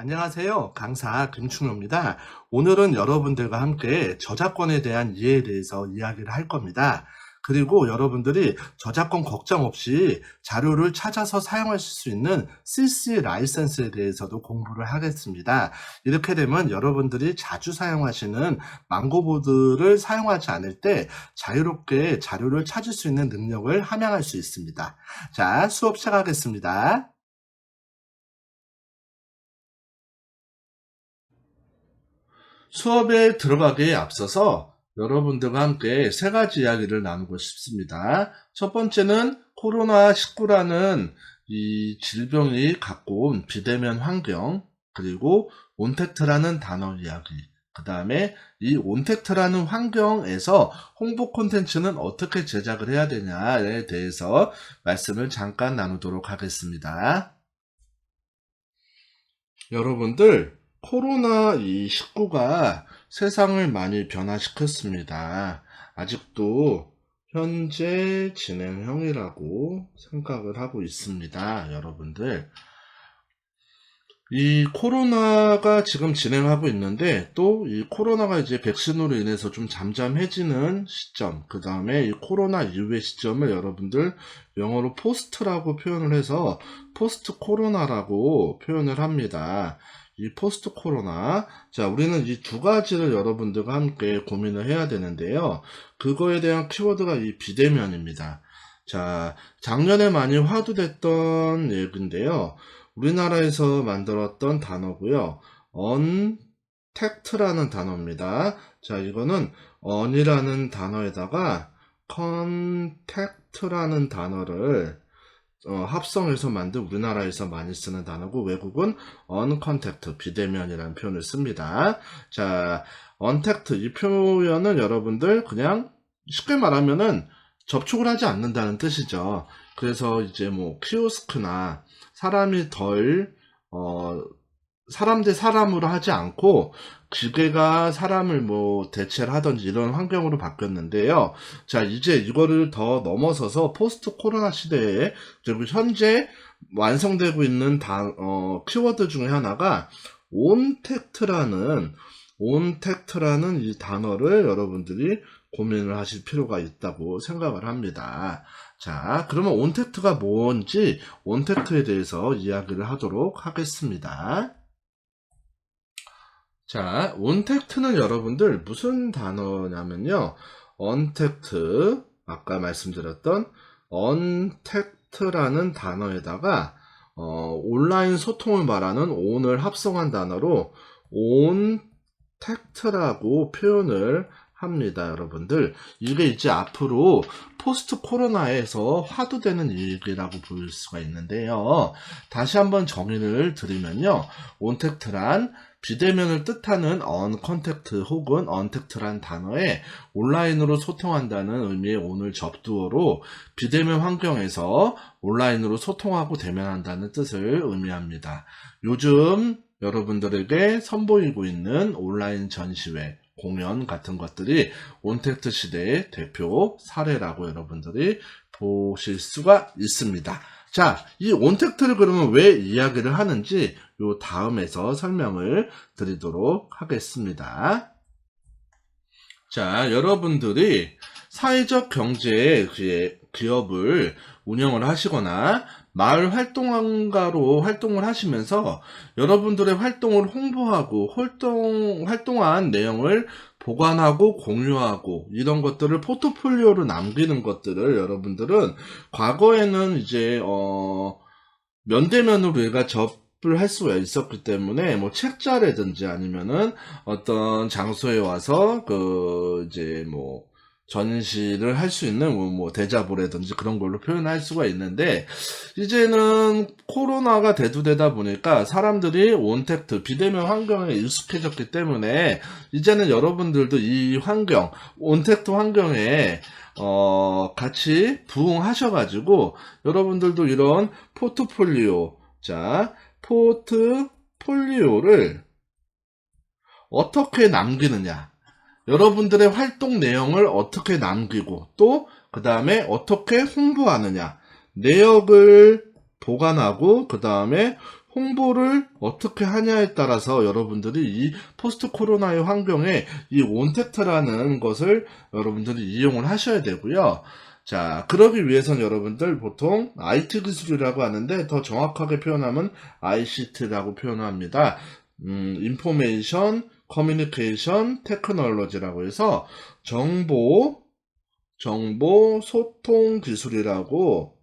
안녕하세요. 강사 김충호입니다. 오늘은 여러분들과 함께 저작권에 대한 이해에 대해서 이야기를 할 겁니다. 그리고 여러분들이 저작권 걱정 없이 자료를 찾아서 사용하실 수 있는 CC 라이센스에 대해서도 공부를 하겠습니다. 이렇게 되면 여러분들이 자주 사용하시는 망고보드를 사용하지 않을 때 자유롭게 자료를 찾을 수 있는 능력을 함양할 수 있습니다. 자, 수업 시작하겠습니다. 수업에 들어가기에 앞서서 여러분들과 함께 세 가지 이야기를 나누고 싶습니다. 첫 번째는 코로나19라는 이 질병이 갖고 온 비대면 환경, 그리고 온택트라는 단어 이야기, 그 다음에 이 온택트라는 환경에서 홍보 콘텐츠는 어떻게 제작을 해야 되냐에 대해서 말씀을 잠깐 나누도록 하겠습니다. 여러분들, 코로나19가 세상을 많이 변화시켰습니다. 아직도 현재 진행형이라고 생각을 하고 있습니다. 여러분들, 이 코로나가 지금 진행하고 있는데, 또 이 코로나가 이제 백신으로 인해서 좀 잠잠해지는 시점, 그 다음에 이 코로나 이후의 시점을 여러분들 영어로 포스트라고 표현을 해서 포스트 코로나라고 표현을 합니다. 이 포스트 코로나, 자, 우리는 이 두 가지를 여러분들과 함께 고민을 해야 되는데요. 그거에 대한 키워드가 이 비대면입니다. 자, 작년에 많이 화두됐던 얘기인데요. 우리나라에서 만들었던 단어고요. 언택트라는 단어입니다. 자, 이거는 on이라는 단어에다가 contact라는 단어를 합성해서 만든 우리나라에서 많이 쓰는 단어고, 외국은 uncontact, 비대면이라는 표현을 씁니다. 자, untact, 이 표현은 여러분들 그냥 쉽게 말하면은 접촉을 하지 않는다는 뜻이죠. 그래서 이제 뭐 키오스크나 사람이 사람 대 사람으로 하지 않고 기계가 사람을 뭐 대체를 하든지 이런 환경으로 바뀌었는데요. 자, 이제 이거를 더 넘어서서 포스트 코로나 시대에, 그리고 현재 완성되고 있는 키워드 중에 하나가 온택트라는 이 단어를 여러분들이 고민을 하실 필요가 있다고 생각을 합니다. 자, 그러면 온택트가 뭔지 온택트에 대해서 이야기를 하도록 하겠습니다. 자, 온택트는 여러분들 무슨 단어냐면요. 언택트, 아까 말씀드렸던 언택트라는 단어에다가 온라인 소통을 말하는 온을 합성한 단어로 온택트라고 표현을 합니다. 여러분들, 이게 이제 앞으로 포스트 코로나에서 화두되는 얘기라고 볼 수가 있는데요. 다시 한번 정의를 드리면요. 온택트란 비대면을 뜻하는 언컨택트 혹은 언택트란 단어에 온라인으로 소통한다는 의미의 온을 접두어로 비대면 환경에서 온라인으로 소통하고 대면한다는 뜻을 의미합니다. 요즘 여러분들에게 선보이고 있는 온라인 전시회, 공연 같은 것들이 온택트 시대의 대표 사례라고 여러분들이 보실 수가 있습니다. 자, 이 온택트를 그러면 왜 이야기를 하는지 요 다음에서 설명을 드리도록 하겠습니다. 자, 여러분들이 사회적 경제 기업을 운영을 하시거나 마을 활동가로 활동을 하시면서 여러분들의 활동을 홍보하고 활동한 내용을 보관하고 공유하고 이런 것들을 포트폴리오로 남기는 것들을 여러분들은 과거에는 이제 면대면으로 우리가 접을 할 수가 있었기 때문에 뭐 책자라든지 아니면은 어떤 장소에 와서 이제 뭐 전시를 할 수 있는 뭐 대자보라든지 그런 걸로 표현할 수가 있는데, 이제는 코로나가 대두되다 보니까 사람들이 온택트, 비대면 환경에 익숙해졌기 때문에 이제는 여러분들도 이 환경, 온택트 환경에 같이 부응하셔가지고 여러분들도 이런 포트폴리오, 자, 포트폴리오를 어떻게 남기느냐, 여러분들의 활동 내용을 어떻게 남기고 또 그 다음에 어떻게 홍보하느냐, 내역을 보관하고 그 다음에 홍보를 어떻게 하냐에 따라서 여러분들이 이 포스트 코로나의 환경에 이 온택트라는 것을 여러분들이 이용을 하셔야 되고요. 자, 그러기 위해서는 여러분들 보통 IT 기술이라고 하는데 더 정확하게 표현하면 ICT라고 표현합니다. 인포메이션, 커뮤니케이션, 테크놀로지라고 해서 정보, 소통 기술이라고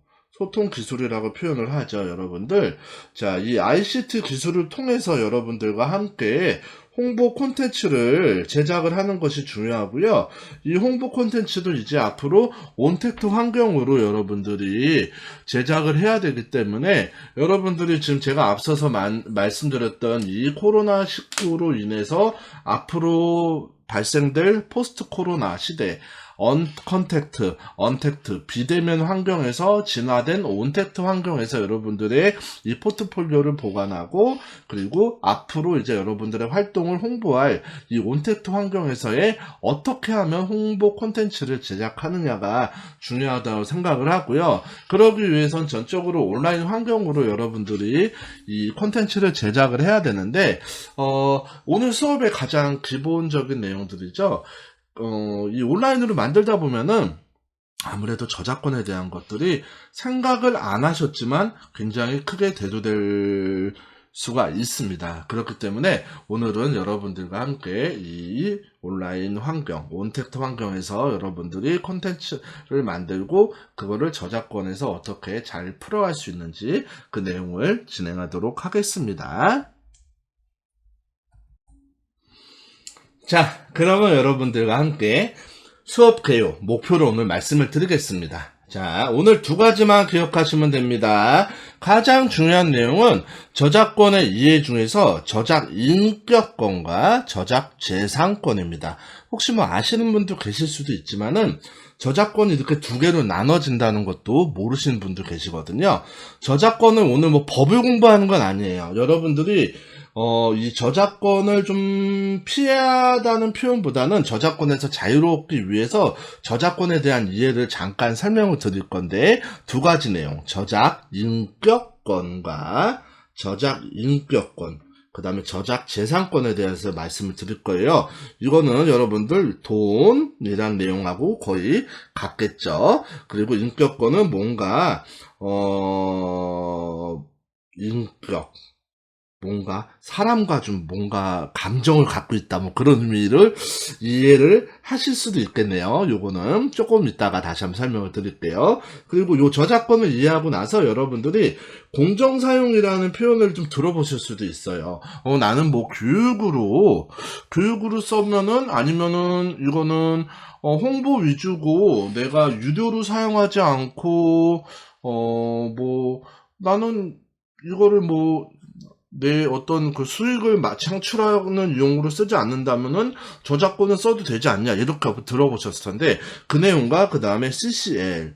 표현을 하죠, 여러분들. 자, 이 ICT 기술을 통해서 여러분들과 함께 홍보 콘텐츠를 제작을 하는 것이 중요하고요. 이 홍보 콘텐츠도 이제 앞으로 온택트 환경으로 여러분들이 제작을 해야 되기 때문에 여러분들이 지금 제가 앞서서 말씀드렸던 이 코로나19로 인해서 앞으로 발생될 포스트 코로나 시대 언택트, 비대면 환경에서 진화된 온택트 환경에서 여러분들의 이 포트폴리오를 보관하고 그리고 앞으로 이제 여러분들의 활동을 홍보할 이 온택트 환경에서의 어떻게 하면 홍보 콘텐츠를 제작하느냐가 중요하다고 생각을 하고요. 그러기 위해선 전적으로 온라인 환경으로 여러분들이 이 콘텐츠를 제작을 해야 되는데 오늘 수업의 가장 기본적인 내용들이죠. 이 온라인으로 만들다 보면은 아무래도 저작권에 대한 것들이 생각을 안 하셨지만 굉장히 크게 대두될 수가 있습니다. 그렇기 때문에 오늘은 여러분들과 함께 이 온라인 환경, 온택트 환경에서 여러분들이 콘텐츠를 만들고 그거를 저작권에서 어떻게 잘 풀어갈 수 있는지 그 내용을 진행하도록 하겠습니다. 자, 그러면 여러분들과 함께 수업 개요, 목표를 오늘 말씀을 드리겠습니다. 자, 오늘 두 가지만 기억하시면 됩니다. 가장 중요한 내용은 저작권의 이해 중에서 저작 인격권과 저작 재산권입니다. 혹시 뭐 아시는 분도 계실 수도 있지만은 저작권이 이렇게 두 개로 나눠진다는 것도 모르시는 분도 계시거든요. 저작권을 오늘 뭐 법을 공부하는 건 아니에요. 여러분들이 이 저작권을 좀 피하다는 표현보다는 저작권에서 자유롭기 위해서 저작권에 대한 이해를 잠깐 설명을 드릴 건데 두 가지 내용, 저작 인격권과 저작 인격권, 그 다음에 저작 재산권에 대해서 말씀을 드릴 거예요. 이거는 여러분들 돈이란 내용하고 거의 같겠죠. 그리고 인격권은 뭔가 인격, 뭔가 사람과 좀 뭔가 감정을 갖고 있다 뭐 그런 의미를 이해를 하실 수도 있겠네요. 요거는 조금 이따가 다시 한번 설명을 드릴게요. 그리고 요 저작권을 이해하고 나서 여러분들이 공정사용이라는 표현을 좀 들어보실 수도 있어요. 나는 뭐 교육으로 써면은 아니면은 이거는 홍보 위주고 내가 유료로 사용하지 않고 뭐 나는 이거를 뭐 내 어떤 그 수익을 창출하는 용으로 쓰지 않는다면은 저작권은 써도 되지 않냐 이렇게 들어보셨을 텐데 그 내용과 그 다음에 CCL,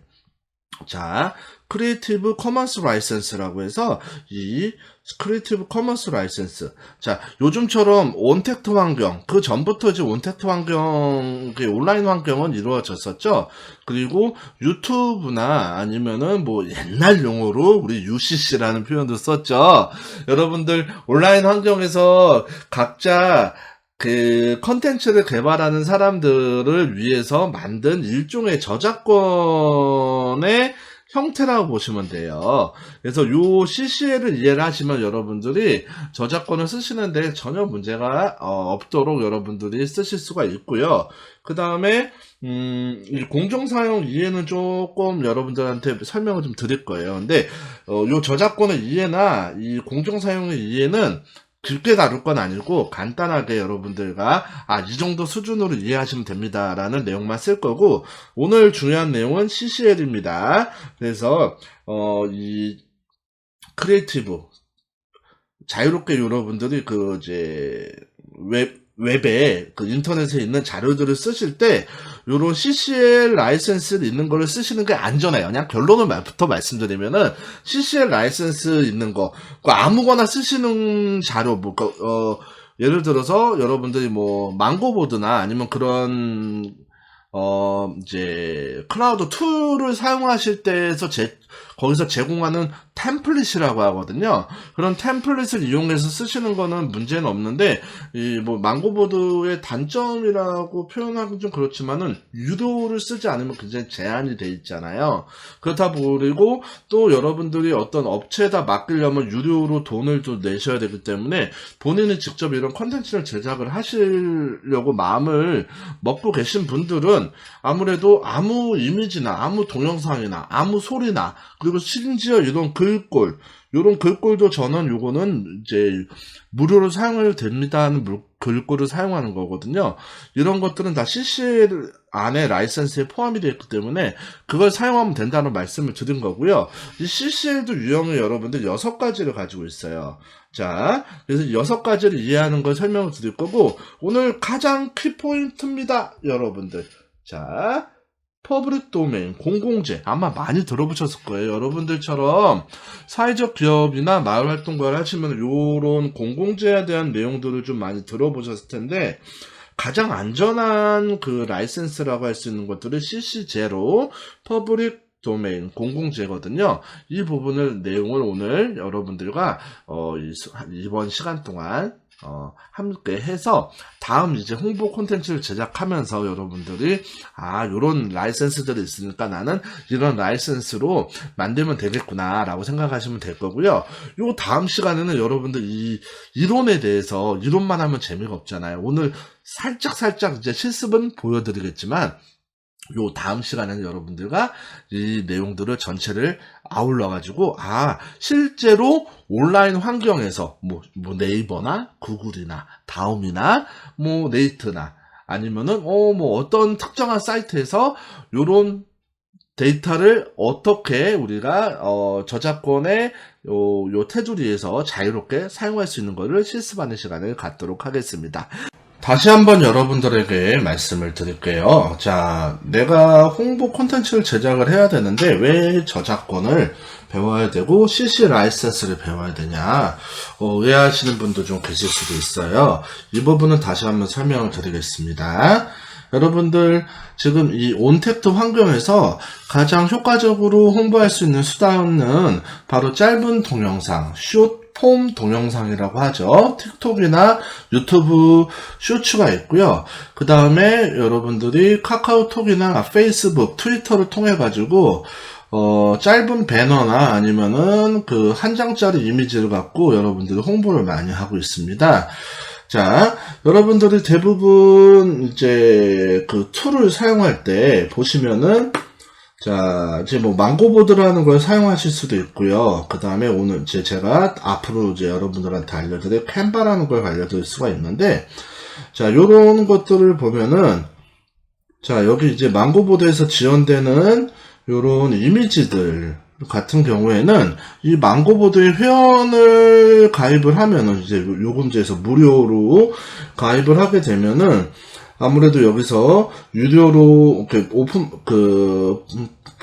자, 크리에이티브 커먼스 라이센스라고 해서 이 크리에이티브 커먼스 라이센스, 자, 요즘처럼 온택트 환경, 그 전부터 이제 온택트 환경, 온라인 환경은 이루어졌었죠. 그리고 유튜브나 아니면은 뭐 옛날 용어로 우리 UCC라는 표현도 썼죠. 여러분들 온라인 환경에서 각자 그 컨텐츠를 개발하는 사람들을 위해서 만든 일종의 저작권의 형태라고 보시면 돼요. 그래서 요 CCL을 이해를 하시면 여러분들이 저작권을 쓰시는데 전혀 문제가 없도록 여러분들이 쓰실 수가 있고요. 그 다음에 이 공정사용 이해는 조금 여러분들한테 설명을 좀 드릴 거예요. 근데 요 저작권의 이해나 이 공정사용의 이해는 깊게 다룰 건 아니고 간단하게 여러분들과 이 정도 수준으로 이해하시면 됩니다 라는 내용만 쓸 거고, 오늘 중요한 내용은 CCL입니다. 그래서 이 크리에이티브 자유롭게 여러분들이 그 이제 웹에 그 인터넷에 있는 자료들을 쓰실 때 요런 CCL 라이센스 있는 거를 쓰시는 게 안전해요. 그냥 결론을부터 말씀드리면은 CCL 라이센스 있는 거 아무거나 쓰시는 자료 뭐 예를 들어서 여러분들이 뭐 망고보드나 아니면 그런 이제 클라우드 툴을 사용하실 때에서 거기서 제공하는 템플릿이라고 하거든요. 그런 템플릿을 이용해서 쓰시는 거는 문제는 없는데, 이 뭐 망고보드의 단점이라고 표현하기 좀 그렇지만은 유료를 쓰지 않으면 굉장히 제한이 돼 있잖아요. 그렇다 보리고 또 여러분들이 어떤 업체에다 맡기려면 유료로 돈을 좀 내셔야 되기 때문에 본인이 직접 이런 컨텐츠를 제작을 하시려고 마음을 먹고 계신 분들은 아무래도 아무 이미지나 아무 동영상이나 아무 소리나 그리고 심지어 이런 글꼴, 요런 글꼴도 저는 요거는 이제 무료로 사용해도 됩니다 하는 글꼴을 사용하는 거거든요. 이런 것들은 다 CCL 안에 라이센스에 포함이 되어 있기 때문에 그걸 사용하면 된다는 말씀을 드린 거고요. 이 CCL도 유형이 여러분들 6가지를 가지고 있어요. 자, 그래서 6가지를 이해하는 걸 설명을 드릴 거고, 오늘 가장 키포인트입니다, 여러분들. 자, 퍼블릭 도메인, 공공재. 아마 많이 들어보셨을 거예요. 여러분들처럼 사회적 기업이나 마을활동가를 하시면 요런 공공재에 대한 내용들을 좀 많이 들어보셨을 텐데, 가장 안전한 그 라이센스라고 할 수 있는 것들을 CC0, 퍼블릭 도메인, 공공재거든요. 이 부분을 내용을 오늘 여러분들과 이번 시간 동안 함께 해서 다음 이제 홍보 콘텐츠를 제작하면서 여러분들이 요런 라이센스들이 있으니까 나는 이런 라이센스로 만들면 되겠구나 라고 생각하시면 될 거고요. 요 다음 시간에는 여러분들 이 이론에 대해서, 이론만 하면 재미가 없잖아요. 오늘 살짝 이제 실습은 보여드리겠지만 요 다음 시간에는 여러분들과 이 내용들을 전체를 아울러가지고, 실제로 온라인 환경에서, 뭐 네이버나 구글이나 다음이나, 뭐 네이트나, 아니면은, 뭐 어떤 특정한 사이트에서 요런 데이터를 어떻게 우리가, 저작권의 요 테두리에서 자유롭게 사용할 수 있는 것을 실습하는 시간을 갖도록 하겠습니다. 다시 한번 여러분들에게 말씀을 드릴게요. 자, 내가 홍보 콘텐츠를 제작을 해야 되는데 왜 저작권을 배워야 되고 CC 라이센스를 배워야 되냐, 의아하시는 분도 좀 계실 수도 있어요. 이 부분은 다시 한번 설명을 드리겠습니다. 여러분들 지금 이 온택트 환경에서 가장 효과적으로 홍보할 수 있는 수단은 바로 짧은 동영상, 숏폼 동영상이라고 하죠. 틱톡이나 유튜브 쇼츠가 있고요. 그 다음에 여러분들이 카카오톡이나 페이스북, 트위터를 통해 가지고 짧은 배너나 아니면은 그 한 장짜리 이미지를 갖고 여러분들이 홍보를 많이 하고 있습니다. 자, 여러분들이 대부분 이제 그 툴을 사용할 때 보시면은, 자, 이제 뭐 망고보드라는 걸 사용하실 수도 있고요. 그 다음에 오늘 이제 제가 앞으로 이제 여러분들한테 알려드릴 캔바라는 걸 알려드릴 수가 있는데, 자, 요런 것들을 보면은, 자, 여기 이제 망고보드에서 지원되는 요런 이미지들 같은 경우에는 이 망고보드의 회원을 가입을 하면은, 이제 요금제에서 무료로 가입을 하게 되면은 아무래도 여기서 유료로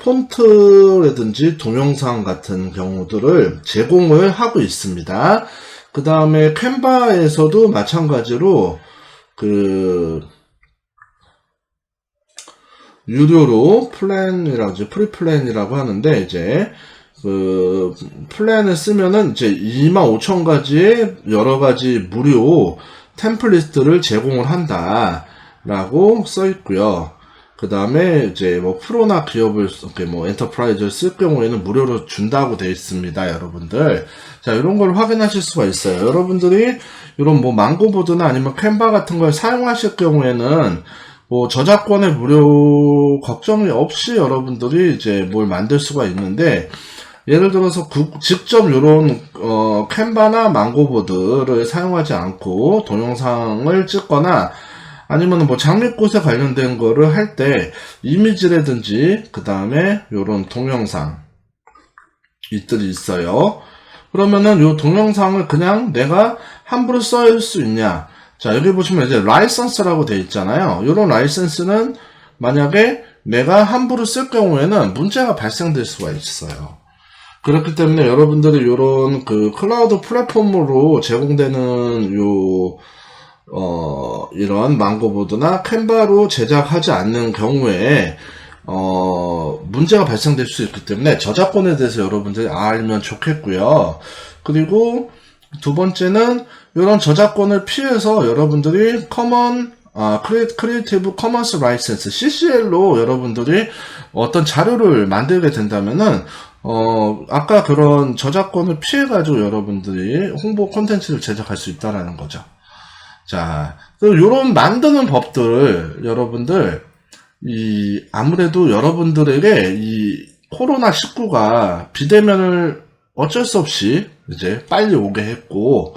폰트라든지 동영상 같은 경우들을 제공을 하고 있습니다. 그 다음에 캔바에서도 마찬가지로 유료로 플랜이라고, 프리플랜이라고 하는데, 이제, 플랜을 쓰면은 이제 25,000가지의 여러가지 무료 템플릿들을 제공을 한다 라고 써 있고요. 그 다음에 이제 뭐 프로나 기업을, 뭐 엔터프라이즈를 쓸 경우에는 무료로 준다고 되어 있습니다, 여러분들. 자, 이런 걸 확인하실 수가 있어요. 여러분들이 이런 뭐 망고보드나 아니면 캔바 같은 걸 사용하실 경우에는 뭐 저작권의 무료 걱정이 없이 여러분들이 이제 뭘 만들 수가 있는데, 예를 들어서 직접 이런 캔바나 망고보드를 사용하지 않고 동영상을 찍거나 아니면 뭐 장미꽃에 관련된 거를 할 때 이미지라든지 그 다음에 이런 동영상 이들이 있어요. 그러면은 이 동영상을 그냥 내가 함부로 쓸 수 있냐? 자, 여기 보시면 이제 라이선스라고 되어 있잖아요. 이런 라이선스는 만약에 내가 함부로 쓸 경우에는 문제가 발생될 수가 있어요. 그렇기 때문에 여러분들이 이런 클라우드 플랫폼으로 제공되는 이런 망고보드나 캔바로 제작하지 않는 경우에 문제가 발생될 수 있기 때문에 저작권에 대해서 여러분들이 알면 좋겠고요. 그리고 두 번째는 이런 저작권을 피해서 여러분들이 크리에이티브 커먼스 라이센스 CCL로 여러분들이 어떤 자료를 만들게 된다면은 아까 그런 저작권을 피해가지고 여러분들이 홍보 콘텐츠를 제작할 수 있다라는 거죠. 자, 요런 만드는 법들, 여러분들, 아무래도 여러분들에게 이 코로나19가 비대면을 어쩔 수 없이 이제 빨리 오게 했고,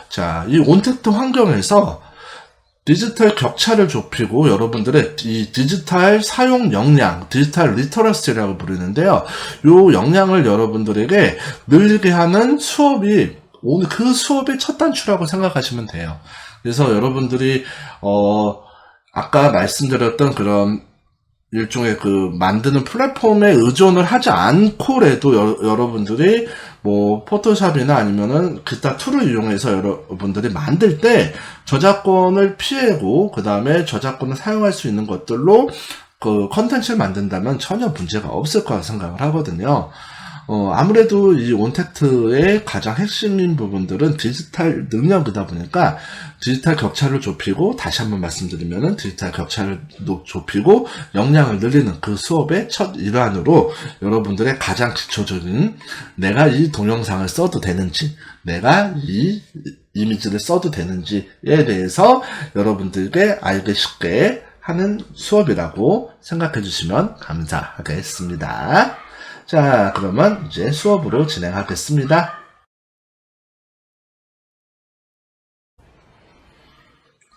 자, 이 온택트 환경에서 디지털 격차를 좁히고 여러분들의 이 디지털 사용 역량, 디지털 리터러시라고 부르는데요. 요 역량을 여러분들에게 늘리게 하는 수업이 오늘 그 수업의 첫 단추라고 생각하시면 돼요. 그래서 여러분들이 아까 말씀드렸던 그런 일종의 그 만드는 플랫폼에 의존을 하지 않고라도 여러분들이 뭐 포토샵이나 아니면은 기타 툴을 이용해서 여러분들이 만들 때 저작권을 피하고 그 다음에 저작권을 사용할 수 있는 것들로 그 컨텐츠를 만든다면 전혀 문제가 없을 거라 생각을 하거든요. 아무래도 이 온택트의 가장 핵심인 부분들은 디지털 능력이다 보니까 디지털 격차를 좁히고, 다시 한번 말씀드리면은 디지털 격차를 좁히고 역량을 늘리는 그 수업의 첫 일환으로 여러분들의 가장 기초적인 내가 이 동영상을 써도 되는지, 내가 이 이미지를 써도 되는지에 대해서 여러분들께 알기 쉽게 하는 수업이라고 생각해 주시면 감사하겠습니다. 자, 그러면 이제 수업으로 진행하겠습니다.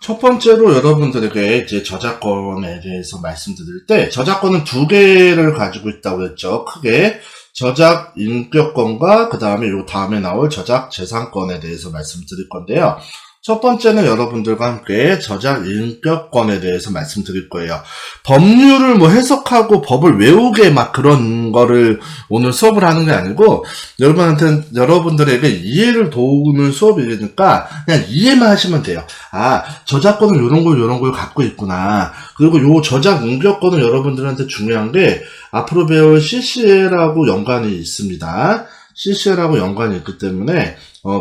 첫 번째로 여러분들에게 이제 저작권에 대해서 말씀드릴 때, 저작권은 두 개를 가지고 있다고 했죠. 크게 저작 인격권과 그 다음에 요 다음에 나올 저작 재산권에 대해서 말씀드릴 건데요. 첫 번째는 여러분들과 함께 저작 인격권에 대해서 말씀드릴 거예요. 법률을 뭐 해석하고 법을 외우게 막 그런 거를 오늘 수업을 하는 게 아니고, 여러분들에게 이해를 도우는 수업이니까 그냥 이해만 하시면 돼요. 아, 저작권은 요런 걸 갖고 있구나. 그리고 요 저작 인격권은 여러분들한테 중요한 게 앞으로 배울 CCL하고 연관이 있습니다. CCL하고 연관이 있기 때문에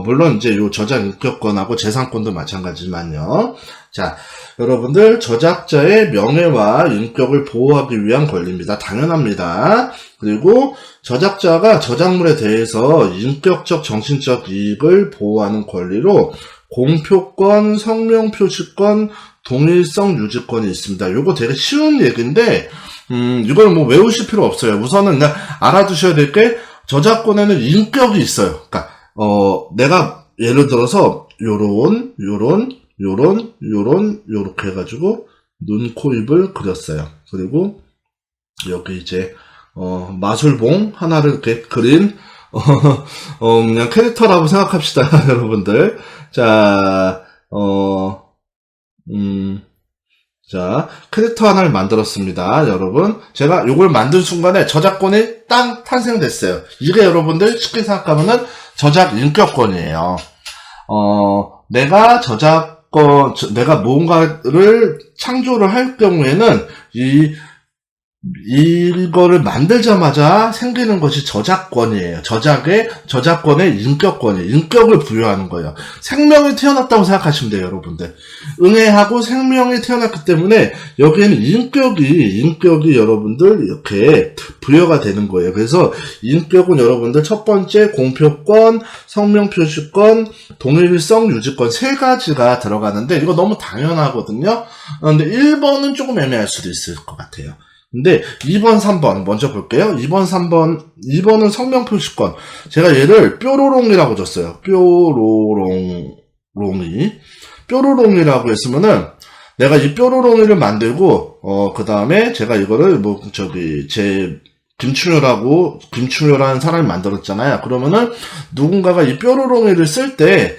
물론 이제 요 저작 인격권하고 재산권도 마찬가지지만요. 자, 여러분들 저작자의 명예와 인격을 보호하기 위한 권리입니다. 당연합니다. 그리고 저작자가 저작물에 대해서 인격적, 정신적 이익을 보호하는 권리로 공표권, 성명표시권, 동일성 유지권이 있습니다. 요거 되게 쉬운 얘기인데 이걸 뭐 외우실 필요 없어요. 우선은 그냥 알아두셔야 될 게, 저작권에는 인격이 있어요. 그러니까 내가 예를 들어서 요렇게 해가지고 눈, 코, 입을 그렸어요. 그리고 여기 이제 마술봉 하나를 이렇게 그린 그냥 캐릭터라고 생각합시다. 여러분들. 자, 자, 캐릭터 하나를 만들었습니다. 여러분, 제가 요걸 만든 순간에 저작권이 땅 탄생됐어요. 이게 여러분들 쉽게 생각하면은 저작 인격권이에요. 내가 뭔가를 창조를 할 경우에는 이거를 만들자마자 생기는 것이 저작권이에요. 저작권의 인격을 부여하는 거예요. 생명이 태어났다고 생각하시면 돼요, 여러분들. 응애하고 생명이 태어났기 때문에 여기에는 인격이 여러분들 이렇게 부여가 되는 거예요. 그래서 인격은 여러분들 첫 번째 공표권, 성명표시권, 동일성 유지권 세 가지가 들어가는데 이거 너무 당연하거든요. 근데 1번은 조금 애매할 수도 있을 것 같아요. 근데 2번, 3번 먼저 볼게요. 2번, 3번. 2번은 성명표시권. 제가 얘를 뾰로롱이라고 줬어요. 뾰로롱이라고 했으면은 내가 이 뾰로롱이를 만들고 그 다음에 제가 이거를 김충효라는 사람이 만들었잖아요. 그러면은 누군가가 이 뾰로롱이를 쓸 때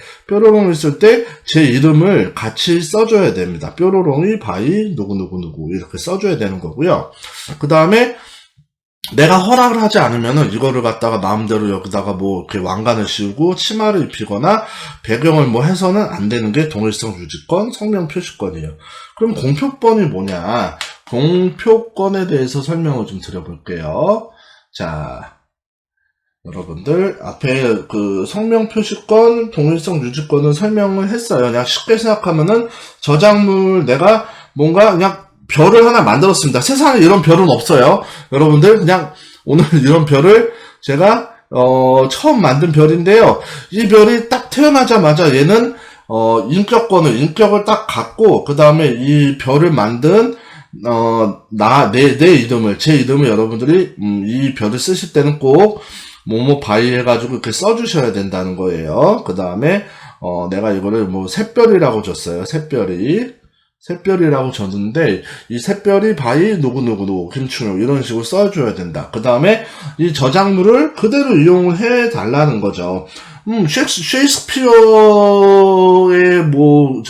제 이름을 같이 써줘야 됩니다. 뾰로롱이 바이 누구 이렇게 써줘야 되는 거고요. 그 다음에 내가 허락을 하지 않으면은 이거를 갖다가 마음대로 여기다가 뭐 이렇게 왕관을 씌우고 치마를 입히거나 배경을 뭐 해서는 안 되는 게 동일성 유지권, 성명 표시권이에요. 그럼 공표권이 뭐냐? 공표권에 대해서 설명을 좀 드려볼게요. 자, 여러분들 앞에 그 성명 표시권, 동일성 유지권을 설명을 했어요. 그냥 쉽게 생각하면은 저작물 내가 뭔가 그냥 별을 하나 만들었습니다. 세상에 이런 별은 없어요. 여러분들 그냥 오늘 이런 별을 제가 처음 만든 별인데요. 이 별이 딱 태어나자마자 얘는 인격을 딱 갖고 그 다음에 이 별을 만든 내 이름을 제 이름을 여러분들이 이 별을 쓰실 때는 꼭 뭐뭐 바이 해가지고 이렇게 써주셔야 된다는 거예요. 그 다음에 내가 이거를 뭐 샛별이라고 줬어요. 샛별이라고 줬는데 이 샛별이 바이 누구누구 김충용 이런 식으로 써줘야 된다. 그 다음에 이 저작물을 그대로 이용을 해 달라는 거죠. 셰익스피어의 뭐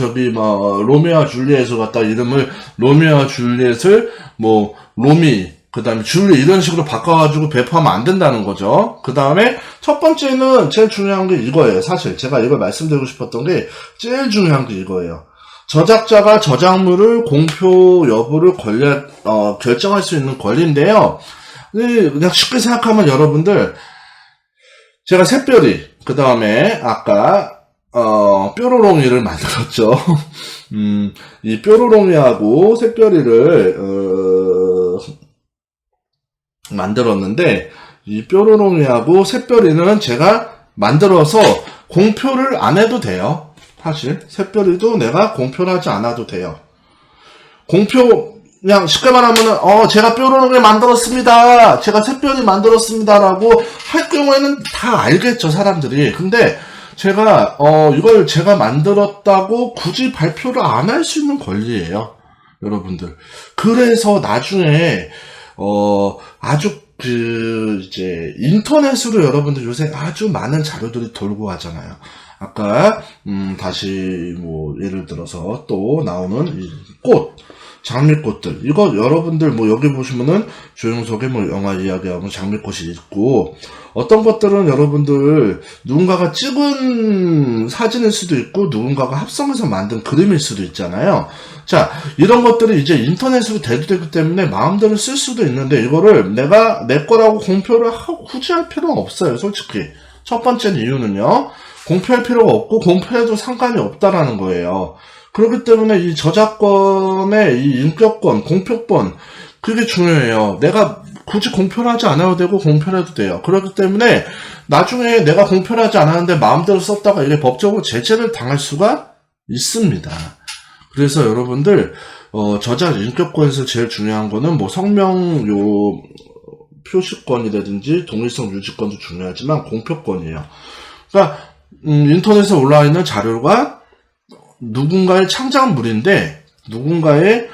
로미오와 줄리엣을 갖다 이름을 로미오와 줄리엣을 뭐 로미 그 다음에 줄리 이런 식으로 바꿔가지고 배포하면 안 된다는 거죠. 그 다음에 첫 번째는 제일 중요한 게 이거예요. 사실 제가 이걸 말씀드리고 싶었던 게 제일 중요한 게 이거예요. 저작자가 저작물을 공표 여부를 결정할 수 있는 권리인데요. 그냥 쉽게 생각하면 여러분들 제가 샛별이 그 다음에 아까 뾰로롱이를 만들었죠. 이 뾰로롱이하고 샛별이를 만들었는데 이 뾰로롱이하고 샛별이는 제가 만들어서 공표를 안 해도 돼요. 사실 샛별이도 내가 공표를 하지 않아도 돼요. 공표 그냥 쉽게 말하면은 제가 뾰로롱을 만들었습니다. 제가 샛별이 만들었습니다라고 할 경우에는 다 알겠죠, 사람들이. 근데 제가 이걸 제가 만들었다고 굳이 발표를 안 할 수 있는 권리예요, 여러분들. 그래서 나중에 아주 이제 인터넷으로 여러분들 요새 아주 많은 자료들이 돌고 하잖아요. 아까 다시 뭐 예를 들어서 또 나오는 이 장미꽃들 이거 여러분들 뭐 여기 보시면은 조용석의 뭐 영화 이야기하고 장미꽃이 있고 어떤 것들은 여러분들 누군가가 찍은 사진일 수도 있고 누군가가 합성해서 만든 그림일 수도 있잖아요. 자, 이런 것들이 이제 인터넷으로 대두되기 때문에 마음대로 쓸 수도 있는데 이거를 내가 내 거라고 공표를 하고 굳이 할 필요는 없어요, 솔직히. 첫 번째 이유는요. 공표할 필요가 없고 공표해도 상관이 없다라는 거예요. 그렇기 때문에 이 저작권의 이 인격권, 공표권 그게 중요해요. 내가 굳이 공표를 하지 않아도 되고 공표를 해도 돼요. 그렇기 때문에 나중에 내가 공표를 하지 않았는데 마음대로 썼다가 이게 법적으로 제재를 당할 수가 있습니다. 그래서 여러분들 저작 인격권에서 제일 중요한 거는 뭐 성명 표시권이라든지 동일성 유지권도 중요하지만 공표권이에요. 그러니까 인터넷에 올라와 있는 자료가 누군가의 창작물인데 누군가의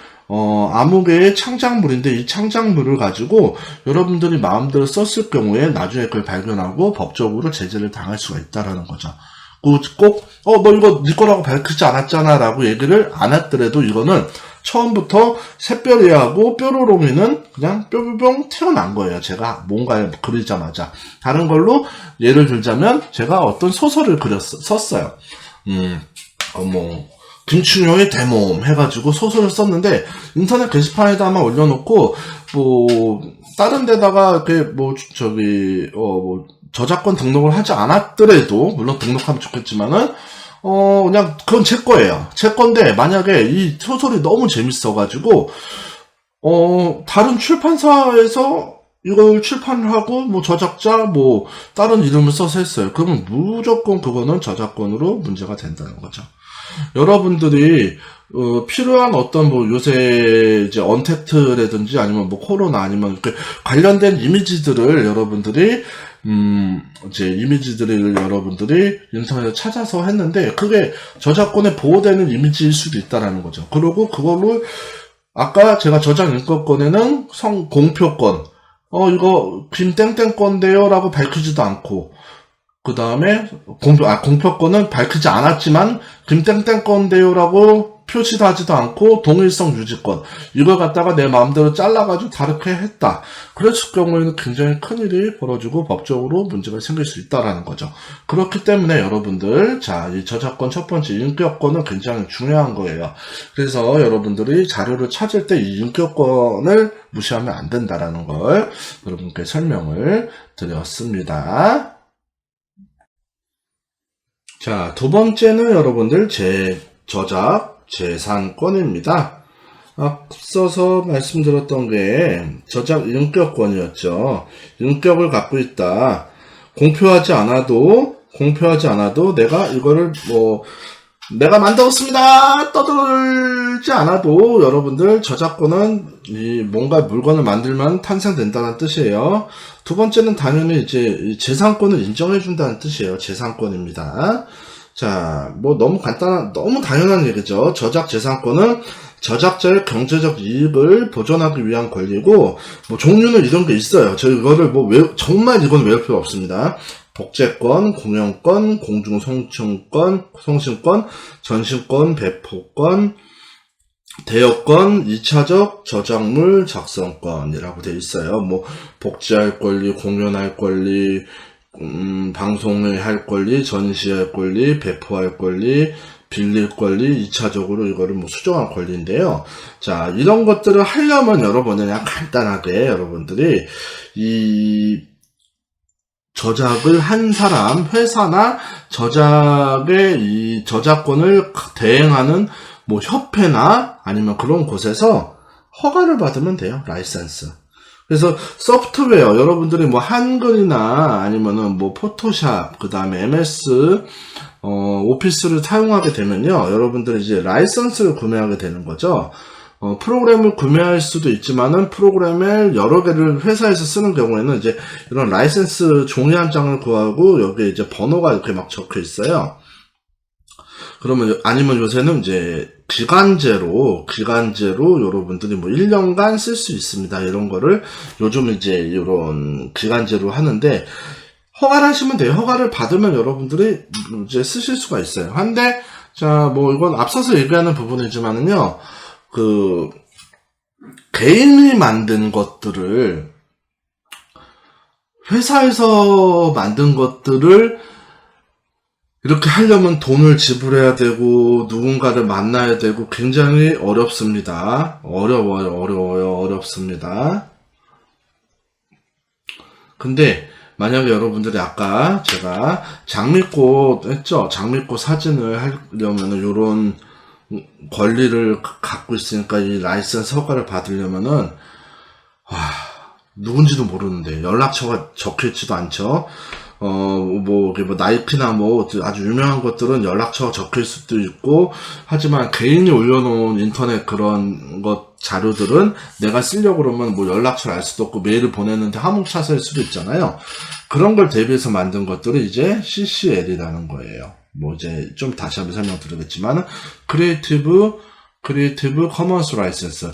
아무개의 창작물인데 이 창작물을 가지고 여러분들이 마음대로 썼을 경우에 나중에 그걸 발견하고 법적으로 제재를 당할 수가 있다라는 거죠. 꼭 너 이거 네 거라고 밝히지 않았잖아 라고 얘기를 안 했더라도 이거는 처음부터 샛별이하고 뾰로롱이는 그냥 뿅뿅뿅 태어난 거예요. 제가 뭔가를 그리자마자. 다른 걸로 예를 들자면 제가 어떤 소설을 썼어요. 뭐 김충용의 대모험 해가지고 소설을 썼는데 인터넷 게시판에다만 올려놓고 뭐 다른 데다가 뭐 저작권 등록을 하지 않았더라도 물론 등록하면 좋겠지만은 그냥 그건 제 거예요. 제 건데 만약에 이 소설이 너무 재밌어가지고 다른 출판사에서 이걸 출판을 하고 뭐 저작자 뭐 다른 이름을 써서 했어요. 그러면 무조건 그거는 저작권으로 문제가 된다는 거죠. 여러분들이 필요한 어떤 뭐 요새 이제 언택트라든지 아니면 뭐 코로나 아니면 관련된 이미지들을 여러분들이 여러분들이 인터넷에 찾아서 했는데 그게 저작권에 보호되는 이미지일 수도 있다라는 거죠. 그리고 그걸로 아까 제가 저작 인권권에는 공표권 이거 김땡땡 건데요 라고 밝히지도 않고 그 다음에 공표권은 밝히지 않았지만 김땡땡 건데요 라고 표시도 하지도 않고 동일성 유지권 이걸 갖다가 내 마음대로 잘라가지고 다르게 했다. 그랬을 경우에는 굉장히 큰일이 벌어지고 법적으로 문제가 생길 수 있다라는 거죠. 그렇기 때문에 여러분들 자, 이 저작권 첫 번째 인격권은 굉장히 중요한 거예요. 그래서 여러분들이 자료를 찾을 때 이 인격권을 무시하면 안 된다라는 걸 여러분께 설명을 드렸습니다. 자, 두 번째는 여러분들 저작 재산권입니다. 앞서서 말씀드렸던 게 저작 인격권이었죠. 인격을 갖고 있다. 공표하지 않아도 내가 이거를 내가 만들었습니다 떠들지 않아도 여러분들 저작권은 뭔가 물건을 만들면 탄생된다는 뜻이에요. 두 번째는 당연히 이제 재산권을 인정해준다는 뜻이에요. 재산권입니다. 자, 너무 당연한 얘기죠. 저작 재산권은 저작자의 경제적 이익을 보존하기 위한 권리고, 종류는 이런 게 있어요. 이거를 정말 이건 외울 필요 없습니다. 복제권, 공연권, 공중송신권, 전신권, 배포권, 대여권, 2차적 저작물 작성권이라고 되어 있어요. 복제할 권리, 공연할 권리, 방송을 할 권리, 전시할 권리, 배포할 권리, 빌릴 권리, 2차적으로 이거를 수정할 권리인데요. 자, 이런 것들을 하려면 여러분은 그냥 간단하게 여러분들이 이 저작을 한 사람, 회사나 저작의 이 저작권을 대행하는 협회나 아니면 그런 곳에서 허가를 받으면 돼요. 라이센스. 그래서 소프트웨어, 여러분들이 한글이나 아니면은 포토샵, 그 다음에 MS, 오피스를 사용하게 되면요. 여러분들이 이제 라이선스를 구매하게 되는 거죠. 프로그램을 구매할 수도 있지만은 프로그램을 여러 개를 회사에서 쓰는 경우에는 이제 이런 라이센스 종이 한 장을 구하고 여기에 이제 번호가 이렇게 막 적혀 있어요. 그러면 아니면 요새는 이제 기간제로 여러분들이 1년간 쓸 수 있습니다. 이런 거를 요즘 이제 이런 기간제로 하는데 허가를 하시면 돼요. 허가를 받으면 여러분들이 이제 쓰실 수가 있어요. 한데 자, 이건 앞서서 얘기하는 부분이지만은요. 개인이 만든 것들을 회사에서 만든 것들을 이렇게 하려면 돈을 지불해야 되고 누군가를 만나야 되고 굉장히 어렵습니다. 어렵습니다. 근데 만약에 여러분들이 아까 제가 장미꽃 했죠? 장미꽃 사진을 하려면은 요런 권리를 갖고 있으니까 이 라이센스 허가를 받으려면은 누군지도 모르는데 연락처가 적혀있지도 않죠. 나이키나 아주 유명한 것들은 연락처가 적힐 수도 있고, 하지만 개인이 올려놓은 인터넷 그런 자료들은 내가 쓰려고 그러면 연락처를 알 수도 없고 메일을 보냈는데 함흥차사일 수도 있잖아요. 그런 걸 대비해서 만든 것들이 이제 CCL이라는 거예요. 이제 좀 다시 한번 설명드리겠지만, 크리에이티브 커먼스 라이센스.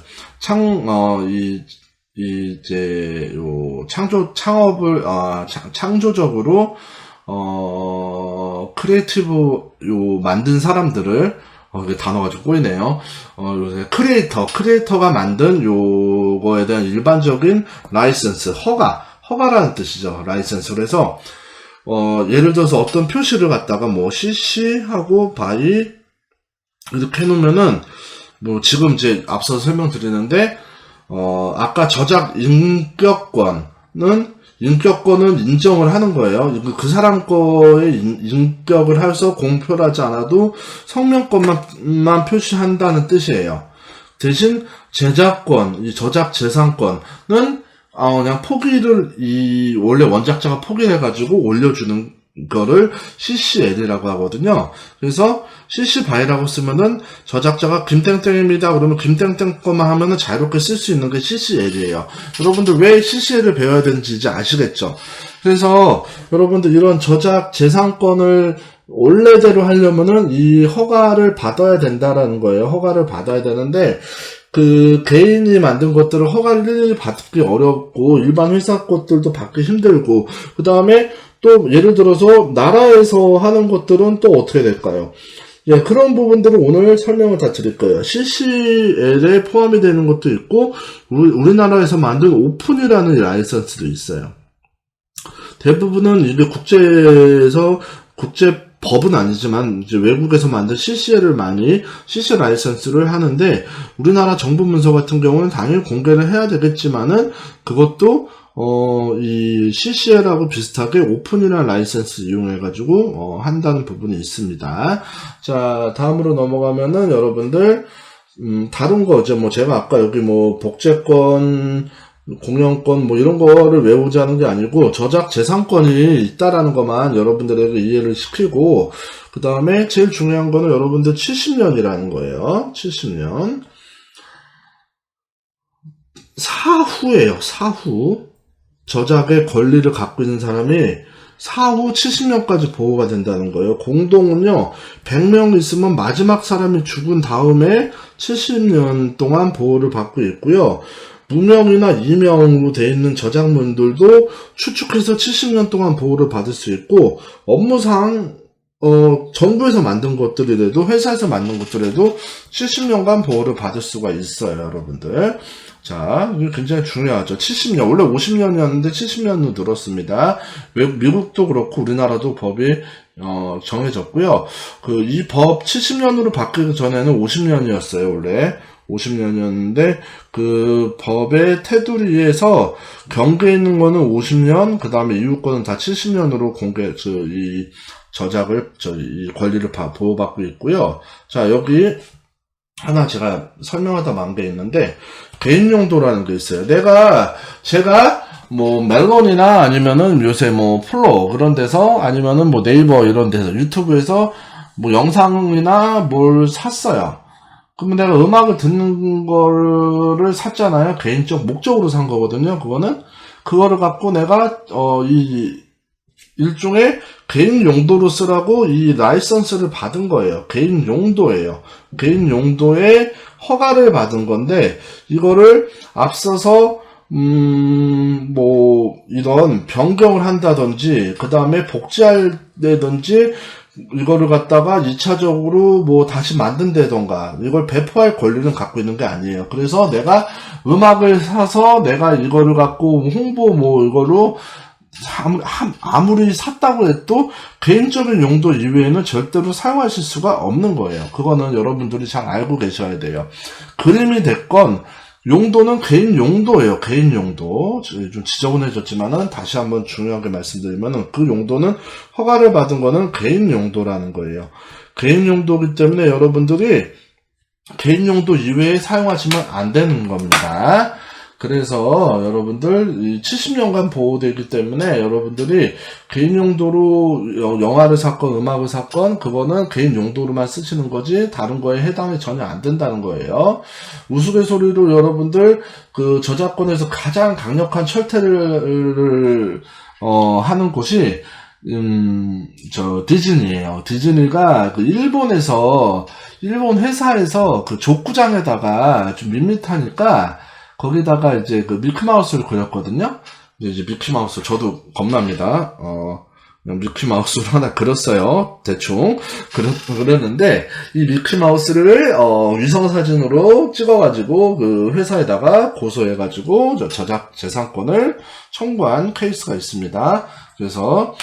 창조적으로, 크리에이티브, 만든 사람들을, 이게 단어가 좀 꼬이네요. 요새 크리에이터가 만든 요거에 대한 일반적인 라이센스, 허가라는 뜻이죠. 라이센스. 그래서, 예를 들어서 어떤 표시를 갖다가 CC하고 by, 이렇게 해놓으면은, 지금 이제 앞서 설명드리는데, 아까 저작 인격권은 인정을 하는 거예요. 그 사람 거의 인격을 해서 공표를 하지 않아도 성명권만 표시한다는 뜻이에요. 대신 이 저작 재산권은 그냥 원래 원작자가 포기를 해가지고 올려주는 거를 CCL이라고 하거든요. 그래서 CC by라고 쓰면은 저작자가 김땡땡입니다. 그러면 김땡땡 거만 하면은 자유롭게 쓸 수 있는 게 CCL이에요. 여러분들 왜 CCL을 배워야 되는지 이제 아시겠죠? 그래서 여러분들 이런 저작 재산권을 원래대로 하려면은 이 허가를 받아야 된다라는 거예요. 허가를 받아야 되는데 개인이 만든 것들을 허가를 일일이 받기 어렵고 일반 회사 것들도 받기 힘들고 그 다음에 또 예를 들어서 나라에서 하는 것들은 또 어떻게 될까요? 예, 그런 부분들을 오늘 설명을 다 드릴 거예요. CCL에 포함이 되는 것도 있고, 우리나라에서 만든 오픈이라는 라이선스도 있어요. 대부분은 이게 국제법은 아니지만, 이제 외국에서 만든 CCL 라이선스를 하는데, 우리나라 정부 문서 같은 경우는 당연히 공개를 해야 되겠지만은, 그것도, 이 CCL하고 비슷하게 오픈이라는 라이선스 이용해가지고, 한다는 부분이 있습니다. 자, 다음으로 넘어가면은 여러분들, 다른 거죠. 뭐, 제가 아까 여기 뭐, 복제권, 공연권 뭐 이런 거를 외우자는 게 아니고 저작 재산권이 있다라는 것만 여러분들에게 이해를 시키고 그 다음에 제일 중요한 거는 여러분들 70년이라는 거예요. 70년 사후예요. 사후 저작의 권리를 갖고 있는 사람이 사후 70년까지 보호가 된다는 거예요. 공동은요 100명 있으면 마지막 사람이 죽은 다음에 70년 동안 보호를 받고 있고요. 무명이나 이명으로 되어 있는 저작물들도 추측해서 70년 동안 보호를 받을 수 있고, 업무상, 정부에서 만든 것들이라도, 회사에서 만든 것들에도 70년간 보호를 받을 수가 있어요, 여러분들. 자, 이게 굉장히 중요하죠. 70년, 원래 50년이었는데 70년으로 늘었습니다. 미국도 그렇고 우리나라도 법이, 정해졌고요. 이 법 70년으로 바뀌기 전에는 50년이었어요, 원래. 50년이었는데 그 법의 테두리에서 경계에 있는 거는 50년, 그 다음에 이후 거는 다 70년으로 이 저작을 이 권리를 보호받고 있고요. 자, 여기 하나 제가 설명하다 만 게 있는데 개인 용도라는 게 있어요. 제가 뭐 멜론이나 아니면은 요새 뭐 플로 그런 데서 아니면은 뭐 네이버 이런 데서 유튜브에서 뭐 영상이나 뭘 샀어요. 그러면 내가 음악을 듣는 거를 샀잖아요. 개인적 목적으로 산 거거든요. 그거를 갖고 내가 이 일종의 개인 용도로 쓰라고 이 라이선스를 받은 거예요. 개인 용도예요. 개인 용도에 허가를 받은 건데 이거를 앞서서 뭐 이런 변경을 한다든지 그 다음에 복제할다든지 이거를 갖다가 2차적으로 뭐 다시 만든다던가 이걸 배포할 권리는 갖고 있는 게 아니에요. 그래서 내가 음악을 사서 내가 이거를 갖고 홍보 뭐 이거로 아무리 샀다고 해도 개인적인 용도 이외에는 절대로 사용하실 수가 없는 거예요. 그거는 여러분들이 잘 알고 계셔야 돼요. 그림이 됐건 용도는 개인 용도예요. 개인 용도. 좀 지저분해졌지만은 다시 한번 중요하게 말씀드리면은 그 용도는 허가를 받은 거는 개인 용도라는 거예요. 개인 용도이기 때문에 여러분들이 개인 용도 이외에 사용하시면 안 되는 겁니다. 그래서 여러분들 70년간 보호되기 때문에 여러분들이 개인 용도로 영화를 샀건 음악을 샀건 그거는 개인 용도로만 쓰시는 거지 다른 거에 해당이 전혀 안 된다는 거예요. 우스갯소리로 여러분들 그 저작권에서 가장 강력한 철퇴를 하는 곳이 디즈니예요. 디즈니가 그 일본 회사에서 그 족구장에다가 좀 밋밋하니까 거기다가 이제 그 미키마우스를 그렸거든요. 이제 미키마우스 저도 겁납니다. 그냥 미키마우스를 하나 그렸어요. 대충 그렸는데 이 미키마우스를 위성사진으로 찍어가지고 그 회사에다가 고소해가지고 저작 재산권을 청구한 케이스가 있습니다. 그래서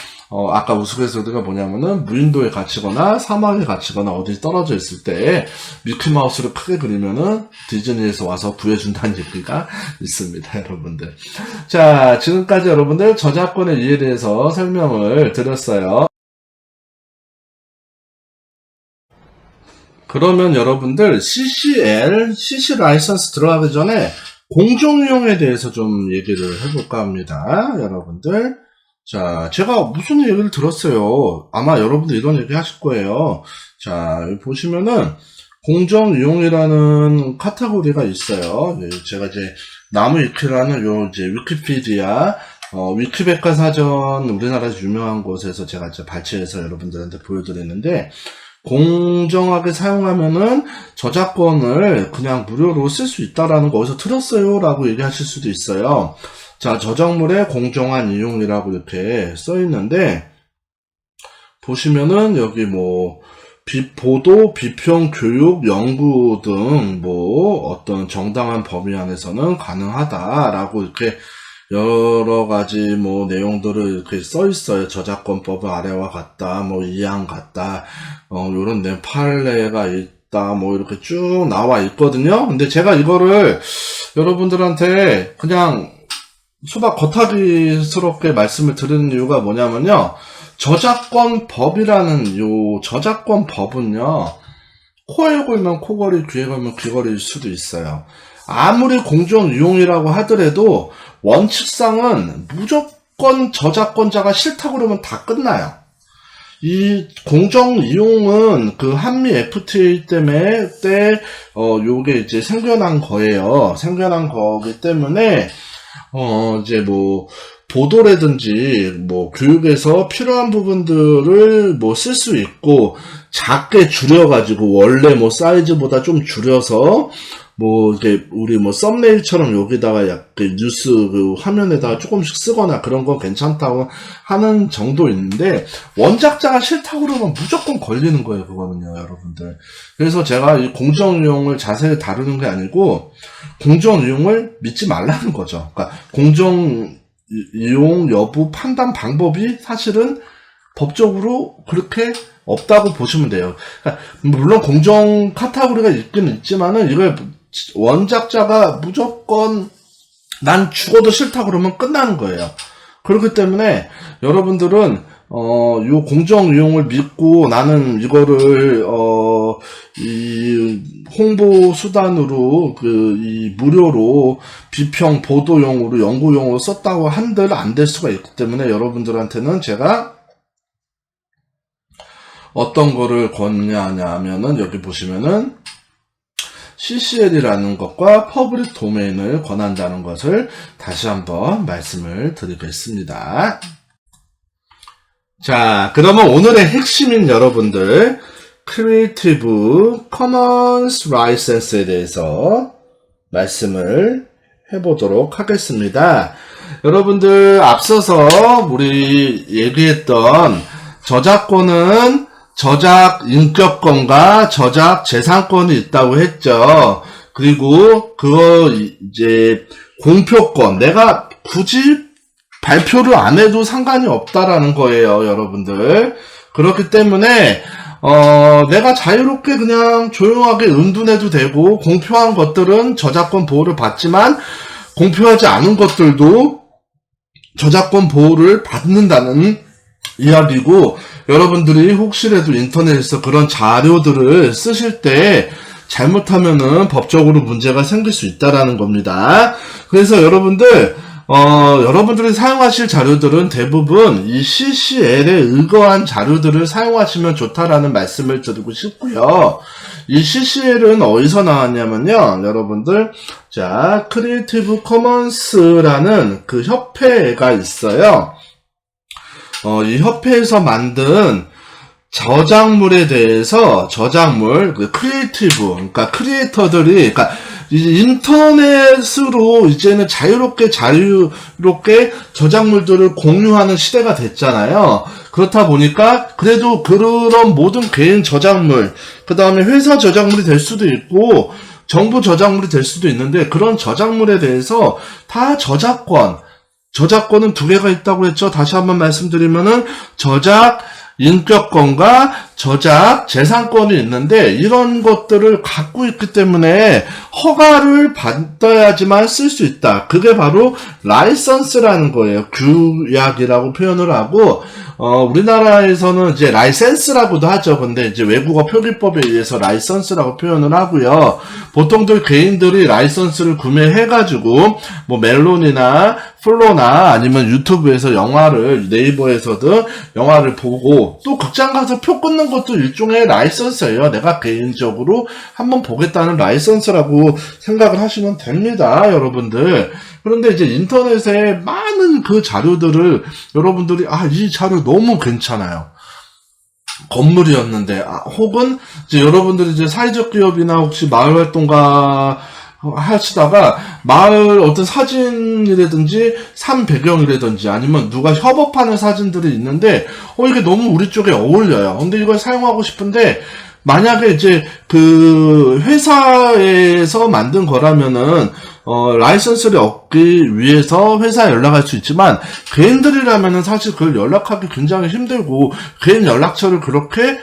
아까 우스갯소리가 뭐냐면은 무인도에 갇히거나 사막에 갇히거나 어디 떨어져 있을 때 미키마우스를 크게 그리면은 디즈니에서 와서 구해준다는 얘기가 있습니다, 여러분들. 자, 지금까지 여러분들 저작권의 이해에 대해서 설명을 드렸어요. 그러면 여러분들 CC 라이선스 들어가기 전에 공정이용에 대해서 좀 얘기를 해볼까 합니다, 여러분들. 자, 제가 무슨 얘기를 들었어요. 아마 여러분들 이런 얘기 하실 거예요. 자, 여기 보시면은 공정이용이라는 카테고리가 있어요. 제가 이제 나무위키라는 요 이제 위키피디아 위키백과사전 우리나라에서 유명한 곳에서 제가 이제 발췌해서 여러분들한테 보여드렸는데 공정하게 사용하면은 저작권을 그냥 무료로 쓸 수 있다라는 거 어디서 들었어요? 라고 얘기하실 수도 있어요. 자, 저작물의 공정한 이용이라고 이렇게 써 있는데, 보시면은 여기 뭐, 보도, 비평, 교육, 연구 등 뭐 어떤 정당한 범위 안에서는 가능하다라고 이렇게 여러 가지 뭐 내용들을 이렇게 써 있어요. 저작권법 아래와 같다, 뭐 이항 같다, 요런 내 판례가 있다, 뭐 이렇게 쭉 나와 있거든요. 근데 제가 이거를 여러분들한테 그냥 수박 겉하기스럽게 말씀을 드리는 이유가 뭐냐면요. 저작권법이라는 요 저작권법은요. 코에 걸면 코걸이, 귀에 걸면 귀걸이일 수도 있어요. 아무리 공정이용이라고 하더라도 원칙상은 무조건 저작권자가 싫다고 그러면 다 끝나요. 이 공정이용은 그 한미 FTA 때문에 요게 이제 생겨난 거예요. 생겨난 거기 때문에 이제 뭐 보도라든지 뭐 교육에서 필요한 부분들을 뭐 쓸 수 있고 작게 줄여가지고 원래 뭐 사이즈보다 좀 줄여서 뭐 이렇게 우리 뭐 썸네일처럼 여기다가 약간 뉴스 그 화면에다가 조금씩 쓰거나 그런 건 괜찮다고 하는 정도 있는데 원작자가 싫다고 그러면 무조건 걸리는 거예요. 그거는요, 여러분들. 그래서 제가 이 공정이용을 자세히 다루는 게 아니고 공정이용을 믿지 말라는 거죠. 그러니까 공정이용 여부 판단 방법이 사실은 법적으로 그렇게 없다고 보시면 돼요. 그러니까 물론 공정 카테고리가 있긴 있지만은 이걸 원작자가 무조건 난 죽어도 싫다 그러면 끝나는 거예요. 그렇기 때문에 여러분들은 요 공정 이용을 믿고 나는 이거를 이 홍보 수단으로 이 무료로 비평 보도용으로 연구용으로 썼다고 한들 안 될 수가 있기 때문에 여러분들한테는 제가 어떤 거를 권하냐 하면은 여기 보시면은 CCL이라는 것과 퍼블릭 도메인을 권한다는 것을 다시 한번 말씀을 드리겠습니다. 자, 그러면 오늘의 핵심인 여러분들 크리에이티브 커먼스 라이센스에 대해서 말씀을 해보도록 하겠습니다. 여러분들 앞서서 우리 얘기했던 저작권은 저작 인격권과 저작 재산권이 있다고 했죠. 그리고 그거 이제 공표권, 내가 굳이 발표를 안 해도 상관이 없다라는 거예요, 여러분들. 그렇기 때문에 내가 자유롭게 그냥 조용하게 은둔해도 되고 공표한 것들은 저작권 보호를 받지만 공표하지 않은 것들도 저작권 보호를 받는다는 이야기고, 여러분들이 혹시라도 인터넷에서 그런 자료들을 쓰실 때 잘못하면은 법적으로 문제가 생길 수 있다라는 겁니다. 그래서 여러분들이 사용하실 자료들은 대부분 이 CCL에 의거한 자료들을 사용하시면 좋다라는 말씀을 드리고 싶고요. 이 CCL은 어디서 나왔냐면요, 여러분들, 자, 크리에이티브 커먼스라는 그 협회가 있어요. 이 협회에서 만든 저작물에 대해서 그 크리에이티브, 그러니까 크리에이터들이, 그러니까 인터넷으로 이제는 자유롭게 저작물들을 공유하는 시대가 됐잖아요. 그렇다 보니까 그래도 그런 모든 개인 저작물, 그 다음에 회사 저작물이 될 수도 있고 정부 저작물이 될 수도 있는데, 그런 저작물에 대해서 다 저작권은 두 개가 있다고 했죠. 다시 한번 말씀드리면은 저작 인격권과 저작 재산권이 있는데, 이런 것들을 갖고 있기 때문에 허가를 받아야지만 쓸 수 있다. 그게 바로 라이선스라는 거예요. 규약이라고 표현을 하고, 우리나라에서는 이제 라이센스라고도 하죠. 근데 이제 외국어 표기법에 의해서 라이선스라고 표현을 하고요. 보통들 개인들이 라이선스를 구매해가지고 뭐 멜론이나 플로나 아니면 유튜브에서 영화를, 네이버에서든 영화를 보고 또 극장 가서 표 끊는 것도 일종의 라이선스예요. 내가 개인적으로 한번 보겠다는 라이선스라고 생각을 하시면 됩니다, 여러분들. 그런데 이제 인터넷에 많은 그 자료들을 여러분들이 이 자료 너무 괜찮아요. 건물이었는데, 혹은 이제 여러분들이 이제 사회적 기업이나 혹시 마을활동가 하시다가 마을 어떤 사진이라든지 산 배경이라든지 아니면 누가 협업하는 사진들이 있는데 이게 너무 우리 쪽에 어울려요. 근데 이걸 사용하고 싶은데 만약에 이제 그 회사에서 만든 거라면은 라이선스를 얻기 위해서 회사에 연락할 수 있지만 개인들이라면은 사실 그걸 연락하기 굉장히 힘들고 개인 연락처를 그렇게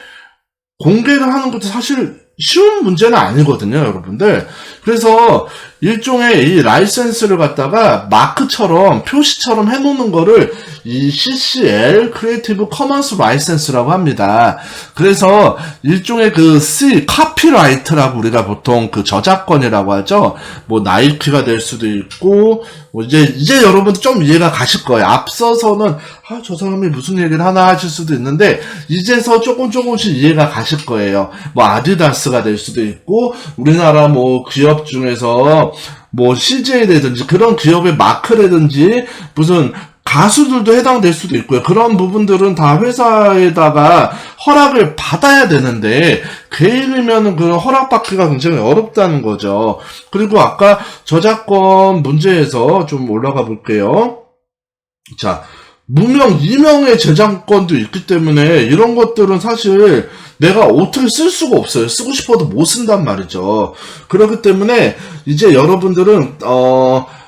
공개를 하는 것도 사실 쉬운 문제는 아니거든요, 여러분들. 그래서 일종의 이 라이센스를 갖다가 마크처럼 표시처럼 해놓는 거를 이 CCL 크리에이티브 커먼스 라이센스라고 합니다. 그래서 일종의 그 카피라이트라고 우리가 보통 그 저작권이라고 하죠. 뭐 나이키가 될 수도 있고 뭐 이제 여러분들 좀 이해가 가실 거예요. 앞서서는 저 사람이 무슨 얘기를 하나 하실 수도 있는데 이제서 조금씩 이해가 가실 거예요. 뭐 아디다스가 될 수도 있고 우리나라 뭐 기업 중에서 뭐 CJ라든지 그런 기업의 마크라든지 무슨 가수들도 해당될 수도 있고요. 그런 부분들은 다 회사에다가 허락을 받아야 되는데 개인이면은 그 허락받기가 굉장히 어렵다는 거죠. 그리고 아까 저작권 문제에서 좀 올라가 볼게요. 자, 무명, 이명의 저작권도 있기 때문에 이런 것들은 사실 내가 어떻게 쓸 수가 없어요. 쓰고 싶어도 못 쓴단 말이죠. 그렇기 때문에 이제 여러분들은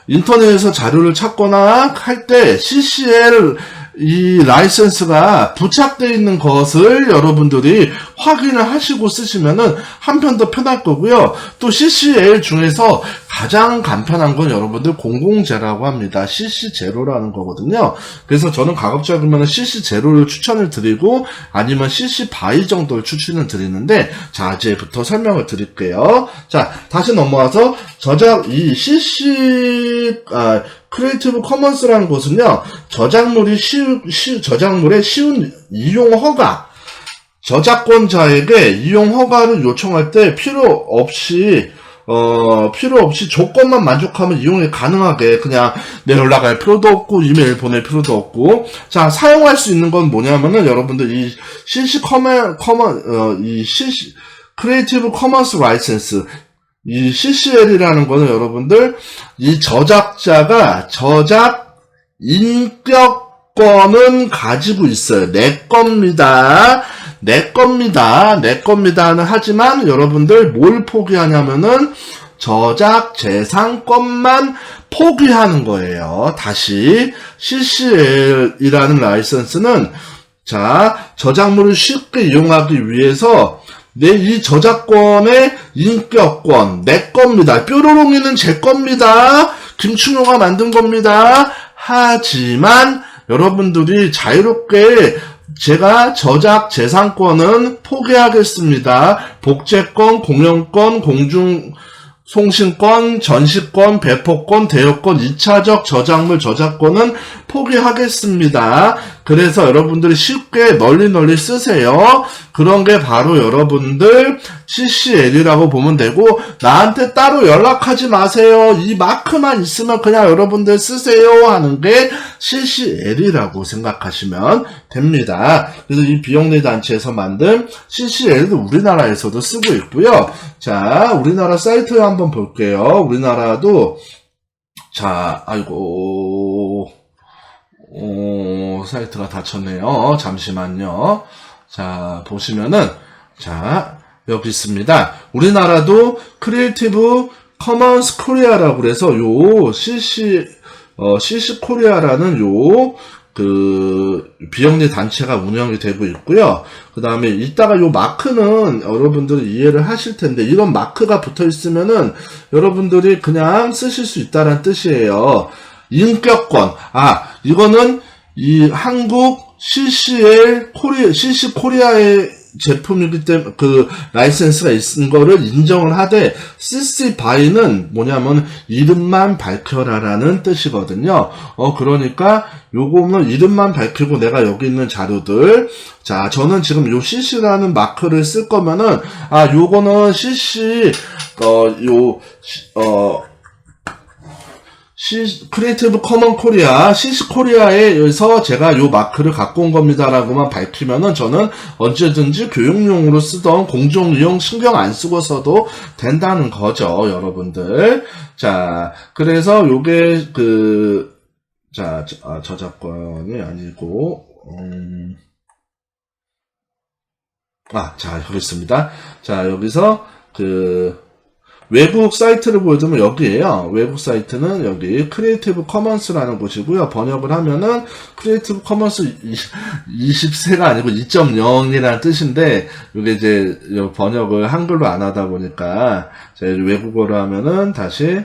인터넷에서 자료를 찾거나 할 때 CCL 이 라이센스가 부착되어 있는 것을 여러분들이 확인을 하시고 쓰시면은 한편 더 편할 거고요. 또 CCL 중에서 가장 간편한 건 여러분들 공공재라고 합니다. CC0라는 거거든요. 그래서 저는 가급적이면 CC0를 추천을 드리고 아니면 CC BY 정도를 추천을 드리는데 자, 이제부터 설명을 드릴게요. 자, 다시 넘어와서 이 크리에이티브 커먼스라는 것은요, 저작물의 쉬운 이용 허가, 저작권자에게 이용 허가를 요청할 때 필요 없이 조건만 만족하면 이용이 가능하게 그냥 내 연락할 필요도 없고 이메일 보낼 필요도 없고 자 사용할 수 있는 건 뭐냐면은 여러분들 이 크리에이티브 커먼스 라이센스 이 CCL이라는 거는 여러분들 이 저작자가 저작 인격권은 가지고 있어요. 내 겁니다. 하지만 여러분들 뭘 포기하냐면은 저작 재산권만 포기하는 거예요. 다시 CCL이라는 라이선스는 자 저작물을 쉽게 이용하기 위해서 이 저작권의 인격권, 내 겁니다. 뾰로롱이는 제 겁니다. 김충효가 만든 겁니다. 하지만 여러분들이 자유롭게 제가 저작 재산권은 포기하겠습니다. 복제권, 공연권, 송신권, 전시권, 배포권, 대여권, 2차적 저작물 저작권은 포기하겠습니다. 그래서 여러분들이 쉽게 널리 쓰세요. 그런 게 바로 여러분들 CCL이라고 보면 되고 나한테 따로 연락하지 마세요. 이 마크만 있으면 그냥 여러분들 쓰세요 하는 게 CCL이라고 생각하시면 됩니다. 그래서 이 비영리 단체에서 만든 CCL도 우리나라에서도 쓰고 있고요. 자, 우리나라 사이트 한번 볼게요. 우리나라도 자, 아이고 사이트가 닫혔네요. 잠시만요. 자, 보시면은 자, 여기 있습니다. 우리나라도 크리에이티브 커먼스 코리아라고 그래서 요 CC 코리아라는 비영리 단체가 운영이 되고 있고요. 그 다음에 이따가 요 마크는 여러분들이 이해를 하실 텐데 이런 마크가 붙어 있으면은 여러분들이 그냥 쓰실 수 있다는 뜻이에요. 인격권. 이거는 이 한국 CC 코리아의 제품이기 때문에 그 라이센스가 있는 거를 인정을 하되 CC BY는 뭐냐면 이름만 밝혀라라는 뜻이거든요. 그러니까 요거는 이름만 밝히고 내가 여기 있는 자료들 자 저는 지금 요 CC라는 마크를 쓸 거면은 요거는 CC 크리에이티브 커먼 코리아, CC 코리아에서 제가 요 마크를 갖고 온 겁니다라고만 밝히면은 저는 언제든지 교육용으로 쓰던 공종이용 신경 안 쓰고 써도 된다는 거죠, 여러분들. 자, 그래서 요게 저작권이 아니고, 자, 여기 있습니다. 자, 여기서 외국 사이트를 보여주면 여기에요. 외국 사이트는 여기 크리에이티브 커먼스라는 곳이고요. 번역을 하면은 크리에이티브 커먼스 20세가 아니고 2.0이라는 뜻인데, 이게 이제 번역을 한글로 안 하다 보니까 외국어로 하면은 다시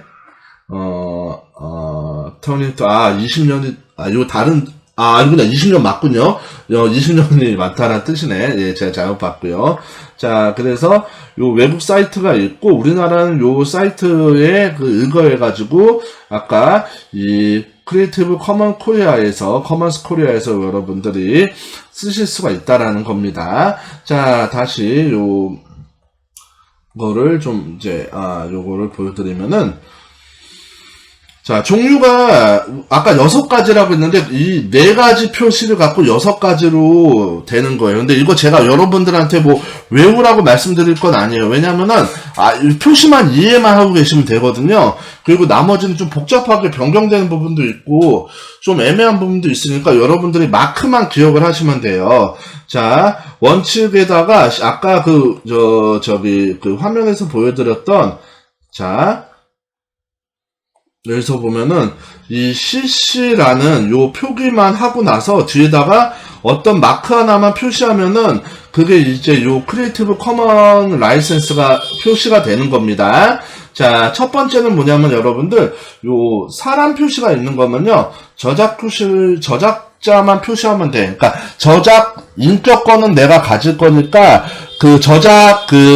turning to 20년이 요 다른 아니구나. 20년 맞군요. 20년이 많다는 뜻이네. 예, 제가 잘못 봤고요. 자, 그래서 요 외국 사이트가 있고, 우리나라는 요 사이트에 의거해가지고, 아까 이 크리에이티브 커먼스 코리아에서 여러분들이 쓰실 수가 있다라는 겁니다. 자, 다시 요거를 좀 요거를 보여드리면은, 자, 종류가 아까 6가지라고 했는데 이 4가지 표시를 갖고 6가지로 되는 거예요. 근데 이거 제가 여러분들한테 뭐 외우라고 말씀드릴 건 아니에요. 왜냐면은 이 표시만 이해만 하고 계시면 되거든요. 그리고 나머지는 좀 복잡하게 변경되는 부분도 있고 좀 애매한 부분도 있으니까 여러분들이 마크만 기억을 하시면 돼요. 자, 원칙에다가 아까 화면에서 보여드렸던, 자, 여기서 보면은 이 CC라는 요 표기만 하고 나서 뒤에다가 어떤 마크 하나만 표시하면은 그게 이제 요 크리에이티브 커먼 라이센스가 표시가 되는 겁니다. 자, 첫 번째는 뭐냐면 여러분들 요 사람 표시가 있는 거면요. 저작자만 표시하면 돼. 그러니까 저작 인격권은 내가 가질 거니까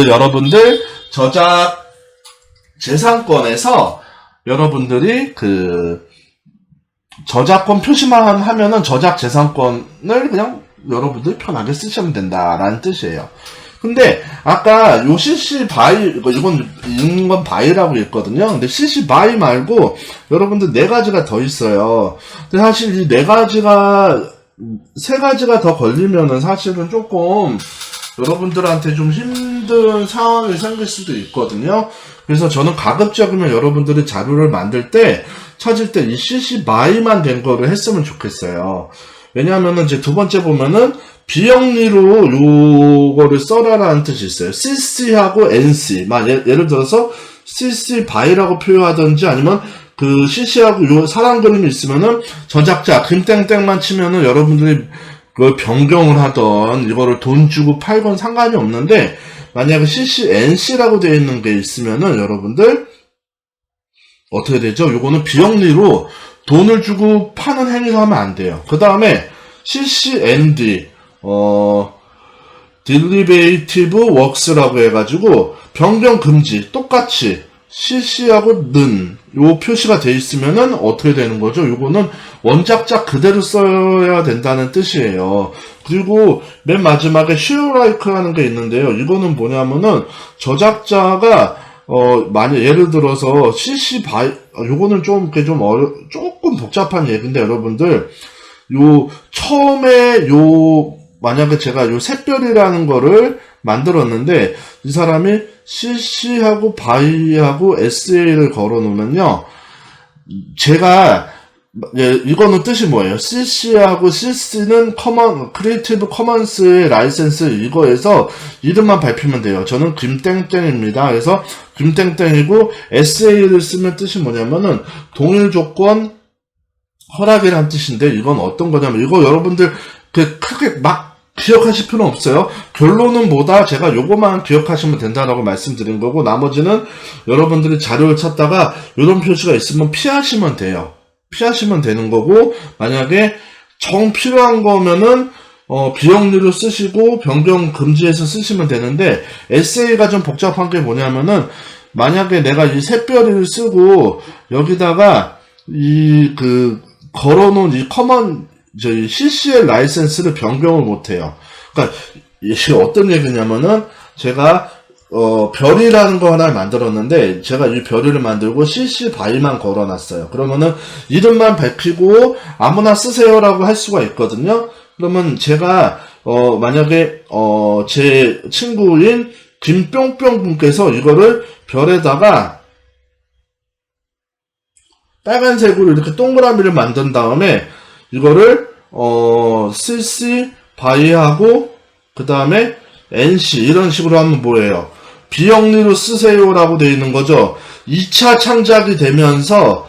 여러분들 저작 재산권에서 여러분들이 저작권 표시만 하면은 저작 재산권을 그냥 여러분들이 편하게 쓰시면 된다라는 뜻이에요. 근데 아까 요 CC 바이, 이건 읽는 건 바이라고 읽거든요. 근데 CC 바이 말고 여러분들 4가지가 더 있어요. 근데 사실 이 3가지가 더 걸리면은 사실은 조금 여러분들한테 좀 힘든 상황이 생길 수도 있거든요. 그래서 저는 가급적이면 여러분들이 자료를 만들 때, 찾을 때 이 CC BY만 된 거를 했으면 좋겠어요. 왜냐하면은 이제 2번째 보면은 비영리로 요거를 써라라는 뜻이 있어요. CC하고 NC. 예를 들어서 CC BY라고 표현하든지 아니면 CC하고 요 사람 그림이 있으면은 저작자 김땡땡만 치면은 여러분들이 그걸 변경을 하던 이거를 돈 주고 팔건 상관이 없는데, 만약에 CCNC라고 되어 있는 게 있으면은 여러분들 어떻게 되죠? 요거는 비영리로 돈을 주고 파는 행위를 하면 안 돼요. 그 다음에 CCND Derivative Works라고 해가지고 변경 금지 똑같이 CC하고 는 요 표시가 돼 있으면은 어떻게 되는 거죠? 요거는 원작자 그대로 써야 된다는 뜻이에요. 그리고 맨 마지막에 share like라는 게 있는데요. 이거는 뭐냐면은 저작자가 만약 예를 들어서 CC 바이 요거는 조금 복잡한 얘기인데 여러분들 처음에 만약에 제가 샛별이라는 거를 만들었는데 이 사람이 CC하고 바이하고 SA를 걸어 놓으면요. 제가 이거는 뜻이 뭐예요? CC하고 CC는 크리에이티브 커먼스의 라이센스 이거에서 이름만 밝히면 돼요. 저는 김땡땡입니다. 그래서 김땡땡이고 SA를 쓰면 뜻이 뭐냐면은 동일 조건 허락이란 뜻인데 이건 어떤 거냐면 이거 여러분들 크게 막 기억하실 필요는 없어요. 결론은 뭐다? 제가 요거만 기억하시면 된다라고 말씀드린 거고 나머지는 여러분들이 자료를 찾다가 이런 표시가 있으면 피하시면 돼요. 피하시면 되는 거고 만약에 정 필요한 거면은 비영리로 쓰시고 변경 금지해서 쓰시면 되는데 SA가 좀 복잡한 게 뭐냐면은 만약에 내가 이 샛별이를 쓰고 여기다가 걸어놓은 이 CCL 라이센스를 변경을 못해요. 그러니까 이게 어떤 얘기냐면은 제가 별이라는 거 하나를 만들었는데, 제가 이 별이를 만들고 CC 바이만 걸어놨어요. 그러면은, 이름만 밝히고 아무나 쓰세요라고 할 수가 있거든요. 그러면 제가, 만약에, 제 친구인 김뿅뿅 분께서 이거를 별에다가 빨간색으로 이렇게 동그라미를 만든 다음에, 이거를, CC 바이하고, 그 다음에, NC, 이런 식으로 하면 뭐예요? 비영리로 쓰세요라고 되어 있는 거죠. 2차 창작이 되면서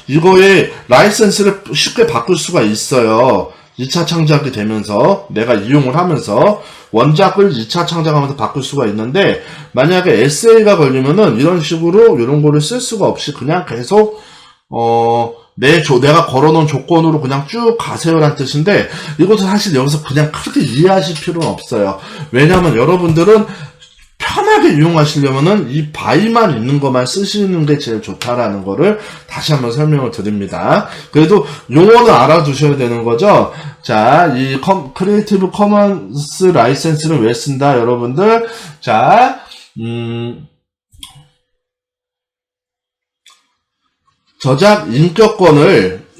이거의 라이센스를 쉽게 바꿀 수가 있어요. 2차 창작이 되면서 내가 이용을 하면서 원작을 2차 창작하면서 바꿀 수가 있는데, 만약에 SA가 걸리면은 이런 식으로 이런 거를 쓸 수가 없이 그냥 계속 내가 걸어놓은 조건으로 그냥 쭉 가세요란 뜻인데, 이것도 사실 여기서 그냥 크게 이해하실 필요는 없어요. 왜냐면 여러분들은 편하게 이용하시려면은 이 바이만 있는 것만 쓰시는 게 제일 좋다라는 거를 다시 한번 설명을 드립니다. 그래도 용어는 알아두셔야 되는 거죠. 자, 이 크리에이티브 커먼스 라이센스를 왜 쓴다, 여러분들? 자,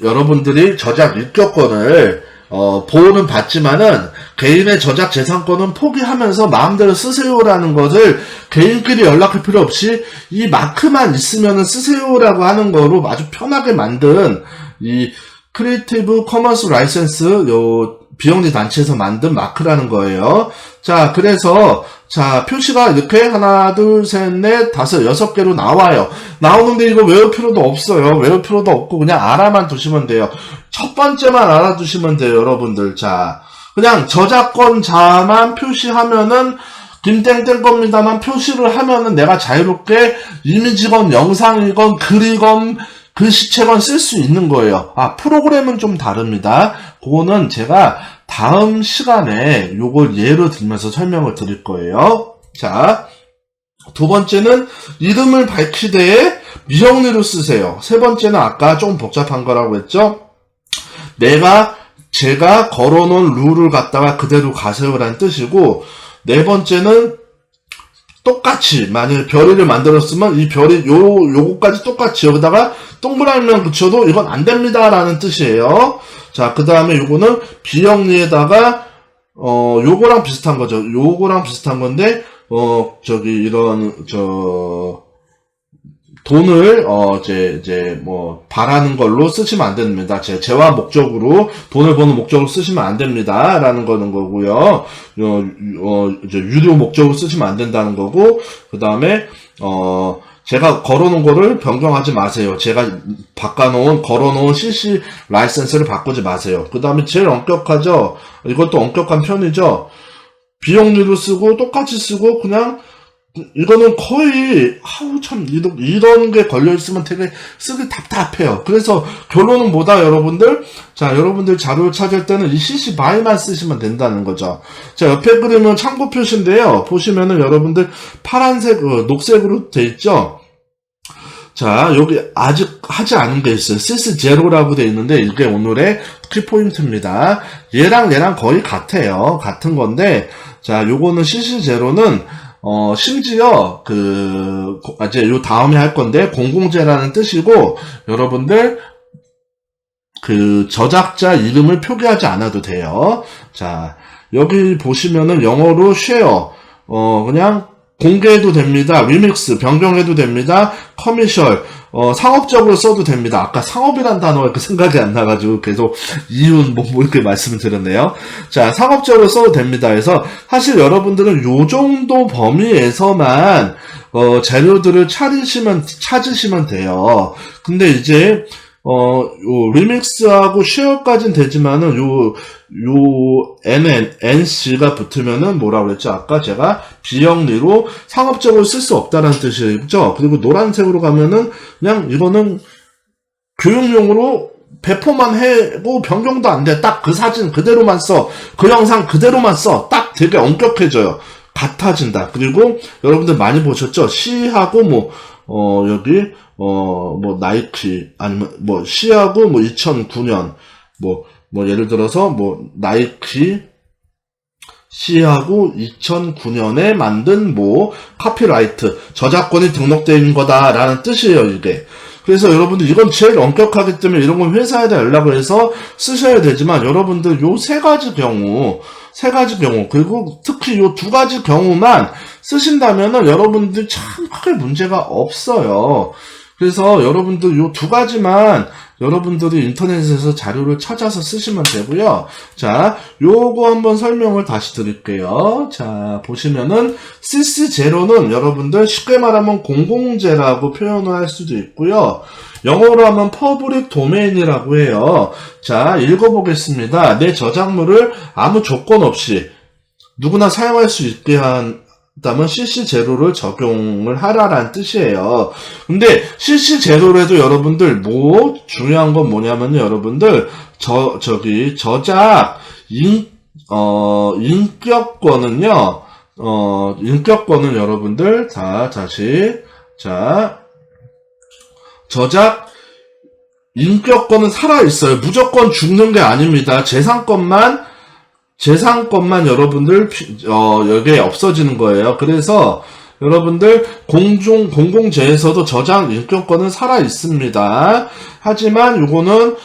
여러분들이 저작 인격권을 보호는 받지만은 개인의 저작 재산권은 포기하면서 마음대로 쓰세요라는 것을 개인끼리 연락할 필요 없이 이 마크만 있으면은 쓰세요라고 하는 거로 아주 편하게 만든 이 크리에이티브 커먼스 라이센스 비영리 단체에서 만든 마크라는 거예요. 자, 그래서 자, 표시가 이렇게 하나, 둘, 셋, 넷, 다섯, 6개로 나와요. 나오는데 이거 외울 필요도 없어요. 외울 필요도 없고 그냥 알아만 두시면 돼요. 첫 번째만 알아두시면 돼요, 여러분들. 자, 그냥 저작권자만 표시하면은 김땡땡 겁니다만 표시를 하면은 내가 자유롭게 이미지건 영상이건 글이건 글씨체건 쓸 수 있는 거예요. 프로그램은 좀 다릅니다. 그거는 제가 다음 시간에 요걸 예로 들면서 설명을 드릴 거예요. 자, 두 번째는 이름을 밝히되 미정리로 쓰세요. 세 번째는 아까 좀 복잡한 거라고 했죠. 제가 걸어놓은 룰을 갖다가 그대로 가세요라는 뜻이고, 네 번째는 똑같이 만약에 별이를 만들었으면 이 별이 요거까지 똑같이 여기다가 동그라미만 붙여도 이건 안 됩니다 라는 뜻이에요. 자, 그 다음에 요거는 비영리에다가 요거랑 비슷한 거죠. 요거랑 비슷한 건데 돈을 바라는 걸로 쓰시면 안 됩니다. 재화 목적으로 돈을 버는 목적으로 쓰시면 안 됩니다. 라는 거고요. 유료 목적으로 쓰시면 안 된다는 거고, 그 다음에 제가 걸어놓은 거를 변경하지 마세요. 제가 걸어놓은 CC 라이센스를 바꾸지 마세요. 그 다음에 제일 엄격하죠. 이것도 엄격한 편이죠. 비영리로 쓰고 똑같이 쓰고 그냥 이거는 거의 이런 게 걸려있으면 되게 쓰기 답답해요. 그래서 결론은 뭐다, 여러분들? 자, 여러분들 자료를 찾을 때는 이 CC 바이만 쓰시면 된다는 거죠. 자, 옆에 그림은 참고 표시인데요. 보시면은 여러분들 파란색, 녹색으로 돼 있죠? 자, 여기 아직 하지 않은 게 있어요. CC0라고 돼 있는데 이게 오늘의 키포인트입니다. 얘랑 거의 같아요. 같은 건데, 자, 요거는 CC0는 심지어 이제 요 다음에 할 건데 공공재라는 뜻이고, 여러분들 저작자 이름을 표기하지 않아도 돼요. 자, 여기 보시면은 영어로 share 그냥 공개해도 됩니다. 리믹스 변경해도 됩니다. 커미셜 상업적으로 써도 됩니다. 아까 상업이란 단어가 생각이 안 나가지고 계속 이윤 이렇게 말씀을 드렸네요. 자, 상업적으로 써도 됩니다. 그래서 사실 여러분들은 요 정도 범위에서만 재료들을 찾으시면 돼요. 근데 이제 요 리믹스하고 쉐어까지는 되지만은 요 NC가 붙으면은 뭐라고 그랬죠? 아까 제가 비영리로 상업적으로 쓸 수 없다는 뜻이죠. 그리고 노란색으로 가면은 그냥 이거는 교육용으로 배포만 해고 변경도 안 돼. 딱 그 사진 그대로만 써. 그 영상 그대로만 써. 딱 되게 엄격해져요. 같아진다. 그리고 여러분들 많이 보셨죠? C하고 여기 나이키 아니면 C하고 2009년 예를 들어서 나이키 C하고 2009년에 만든 뭐 카피라이트 저작권이 등록되어 있는 거다라는 뜻이에요 이게. 그래서 여러분들 이건 제일 엄격하기 때문에 이런 건 회사에다 연락을 해서 쓰셔야 되지만 여러분들 요 세 가지 경우 그리고 특히 요 두 가지 경우만 쓰신다면은 여러분들 참 크게 문제가 없어요. 그래서 여러분들 요 두 가지만 여러분들이 인터넷에서 자료를 찾아서 쓰시면 되고요. 자, 요거 한번 설명을 다시 드릴게요. 자, 보시면은 CC0는 여러분들 쉽게 말하면 공공재라고 표현을 할 수도 있고요. 영어로 하면 퍼블릭 도메인이라고 해요. 자, 읽어보겠습니다. 내 저작물을 아무 조건 없이 누구나 사용할 수 있게 한다면 CC0를 적용을 하라라는 뜻이에요. 근데 CC0에도 여러분들 뭐 중요한 건 뭐냐면 여러분들 저작 인격권은요. 인격권은 여러분들 저작 인격권은 살아있어요. 무조건 죽는 게 아닙니다. 재산권만 여러분들 여기에 없어지는 거예요. 그래서 여러분들 공공재에서도 저작 인격권은 살아 있습니다. 하지만 요거는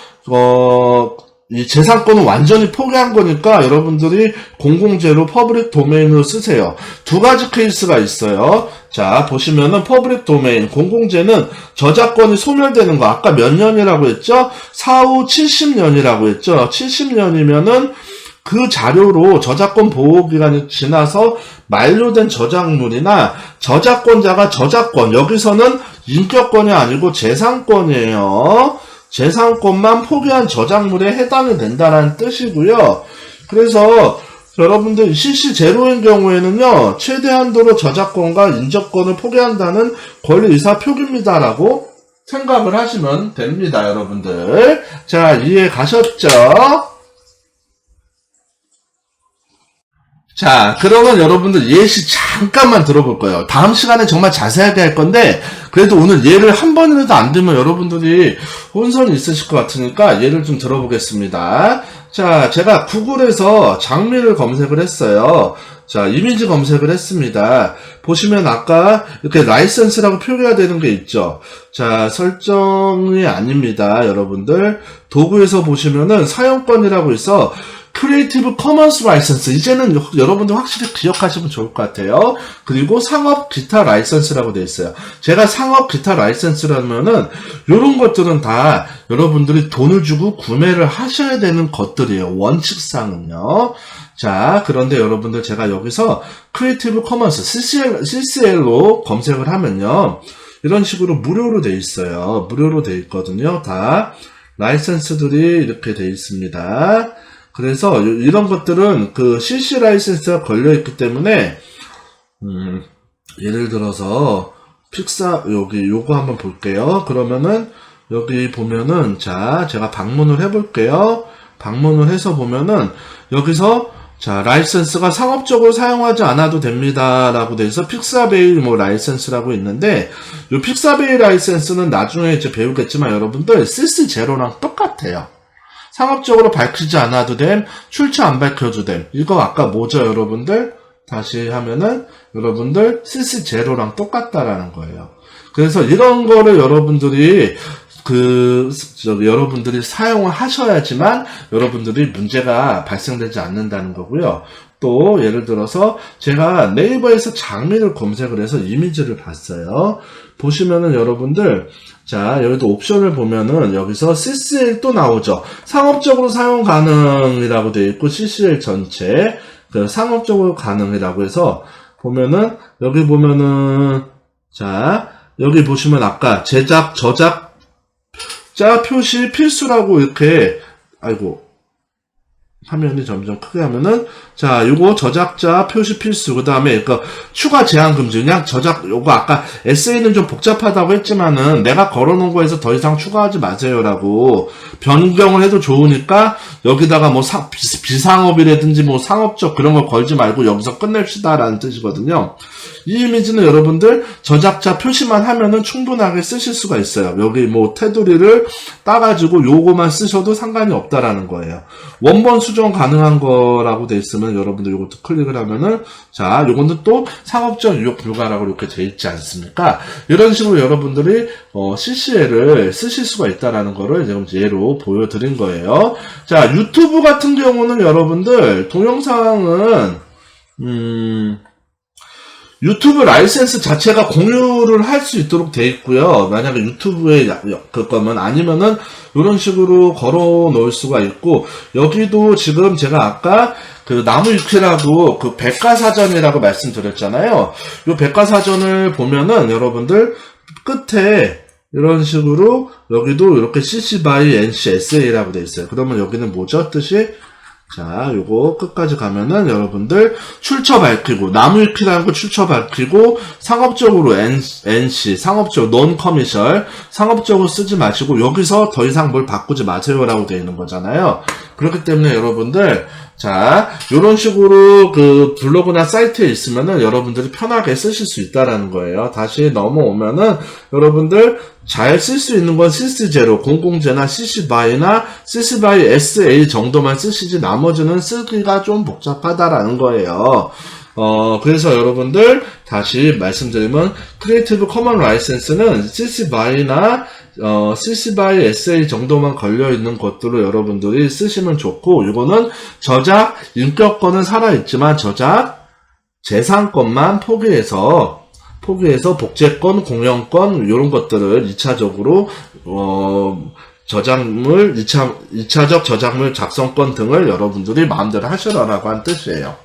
이 재산권은 완전히 포기한 거니까 여러분들이 공공재로 퍼블릭 도메인으로 쓰세요. 두 가지 케이스가 있어요. 자, 보시면은 퍼블릭 도메인, 공공재는 저작권이 소멸되는 거 아까 몇 년이라고 했죠? 사후 70년이라고 했죠? 70년이면은 그 자료로 저작권 보호기간이 지나서 만료된 저작물이나 저작권자가 저작권, 여기서는 인격권이 아니고 재산권이에요. 재산권만 포기한 저작물에 해당이 된다는 뜻이고요. 그래서 여러분들 CC0인 경우에는요, 최대한도로 저작권과 인적권을 포기한다는 권리의사 표기입니다라고 생각을 하시면 됩니다, 여러분들. 자, 이해 가셨죠? 자, 그러면 여러분들 예시 잠깐만 들어볼 거예요. 다음 시간에 정말 자세하게 할 건데, 그래도 오늘 예를 한 번이라도 안 들면 여러분들이 혼선이 있으실 것 같으니까 예를 좀 들어보겠습니다. 자, 제가 구글에서 장미를 검색을 했어요. 자, 이미지 검색을 했습니다. 보시면 아까 이렇게 라이센스라고 표기가 되는 게 있죠. 자, 설정이 아닙니다, 여러분들. 도구에서 보시면은 사용권이라고 있어. 크리에이티브 커먼스 라이센스, 이제는 여러분들 확실히 기억하시면 좋을 것 같아요. 그리고 상업 기타 라이센스라고 되어 있어요. 제가 상업 기타 라이센스라면은 이런 것들은 다 여러분들이 돈을 주고 구매를 하셔야 되는 것들이에요. 원칙상은요. 자, 그런데 여러분들 제가 여기서 크리에이티브 커먼스 CCL로 검색을 하면요, 이런 식으로 무료로 되어 있어요. 무료로 되어 있거든요. 다 라이센스들이 이렇게 되어 있습니다. 그래서 이런 것들은 그 CC 라이센스가 걸려있기 때문에 예를 들어서 픽사 여기 요거 한번 볼게요. 그러면은 여기 보면은 자, 제가 방문을 해볼게요. 방문을 해서 보면은 여기서 자, 라이센스가 상업적으로 사용하지 않아도 됩니다 라고 돼 있어. 픽사베이 뭐 라이센스라고 있는데, 요 픽사베이 라이센스는 나중에 이제 배우겠지만 여러분들 CC0랑 똑같아요. 상업적으로 밝히지 않아도 됨, 출처 안 밝혀도 됨. 이거 아까 뭐죠, 여러분들? 다시 하면은 여러분들 CC0랑 똑같다라는 거예요. 그래서 이런 거를 여러분들이 여러분들이 사용을 하셔야지만 여러분들이 문제가 발생되지 않는다는 거고요. 또 예를 들어서 제가 네이버에서 장미를 검색을 해서 이미지를 봤어요. 보시면은 여러분들 자, 여기도 옵션을 보면은 여기서 CCL 또 나오죠. 상업적으로 사용 가능이라고 되어 있고 CCL 전체 상업적으로 가능이라고 해서 보면은 여기 보면은 자, 여기 보시면 아까 제작 저작자 표시 필수라고 이렇게 화면이 점점 크게 하면은 자, 요거 저작자 표시 필수, 그 다음에 추가 제한 금지. 그냥 요거 아까 에세이는 좀 복잡하다고 했지만은 내가 걸어놓은 거에서 더 이상 추가하지 마세요라고 변경을 해도 좋으니까 여기다가 뭐 비상업이라든지 뭐 상업적 그런 거 걸지 말고 여기서 끝냅시다라는 뜻이거든요. 이 이미지는 여러분들 저작자 표시만 하면은 충분하게 쓰실 수가 있어요. 여기 뭐 테두리를 따가지고 요거만 쓰셔도 상관이 없다라는 거예요. 원본 수정 가능한 거라고 돼 있으면 여러분들 요것도 클릭을 하면은, 자, 요거는 또 상업적 유효 불가라고 이렇게 돼 있지 않습니까? 이런 식으로 여러분들이, CCL을 쓰실 수가 있다라는 거를 지금 예로 보여드린 거예요. 자, 유튜브 같은 경우는 여러분들, 동영상은, 유튜브 라이센스 자체가 공유를 할 수 있도록 돼 있고요. 만약에 유튜브에 그거면 아니면은 이런 식으로 걸어 놓을 수가 있고, 여기도 지금 제가 아까 그 나무위키라고 그 백과사전이라고 말씀드렸잖아요. 이 백과사전을 보면은 여러분들 끝에 이런 식으로 여기도 이렇게 CC by NC SA라고 돼 있어요. 그러면 여기는 뭐죠? 뜻이? 자, 요거 끝까지 가면은 여러분들 출처 밝히고, 나무위키라는 거 출처 밝히고, 상업적으로 NC, 상업적으로, non commercial, 상업적으로 쓰지 마시고, 여기서 더 이상 뭘 바꾸지 마세요라고 되어 있는 거잖아요. 그렇기 때문에 여러분들, 자, 요런 식으로 그 블로그나 사이트에 있으면은 여러분들이 편하게 쓰실 수 있다라는 거예요. 다시 넘어오면은 여러분들 잘 쓸 수 있는 건 CC0, 00제나 CCBY나 CCBY SA 정도만 쓰시지 나머지는 쓰기가 좀 복잡하다라는 거예요. 그래서 여러분들 다시 말씀드리면 크리에이티브 커먼 라이센스는 CCBY나 CCBY SA 정도만 걸려있는 것들로 여러분들이 쓰시면 좋고, 이거는 저작, 인격권은 살아있지만 저작, 재산권만 포기해서 복제권, 공연권, 이런 것들을 2차적으로, 저작물, 2차적 저작물 작성권 등을 여러분들이 마음대로 하시라라고 한 뜻이에요.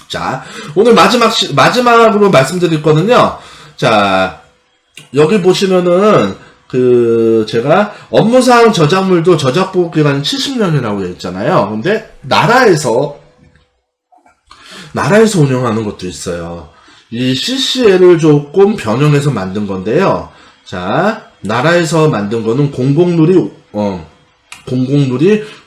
자, 오늘 마지막으로 말씀드릴 거는요. 자, 여기 보시면은, 제가 업무상 저작물도 저작보호 기간이 70년이라고 되어 있잖아요. 근데, 나라에서 운영하는 것도 있어요. 이 CCL을 조금 변형해서 만든 건데요. 자, 나라에서 만든 거는 공공누리,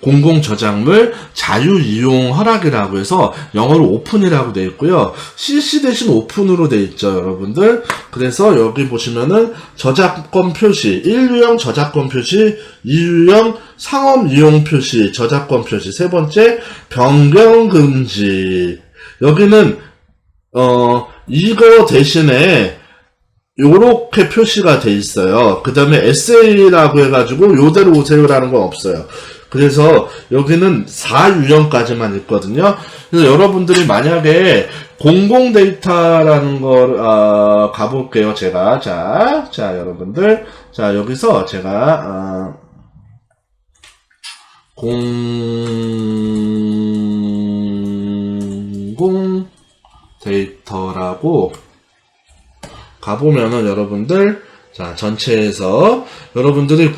공공저작물 자유이용 허락이라고 해서 영어로 오픈이라고 되어 있고요. CC 대신 오픈으로 되어 있죠, 여러분들. 그래서 여기 보시면은 저작권 표시, 1유형 저작권 표시, 2유형 상업이용 표시, 저작권 표시, 세 번째 변경 금지. 여기는 이거 대신에 요렇게 표시가 돼 있어요. 그 다음에 SA라고 해가지고 요대로 오세요라는 건 없어요. 그래서 여기는 4유형까지만 있거든요. 그래서 여러분들이 만약에 공공 데이터라는 걸 가볼게요. 제가 자 여러분들, 자 여기서 제가 공공 데이터라고 가보면은 여러분들, 자, 전체에서 여러분들이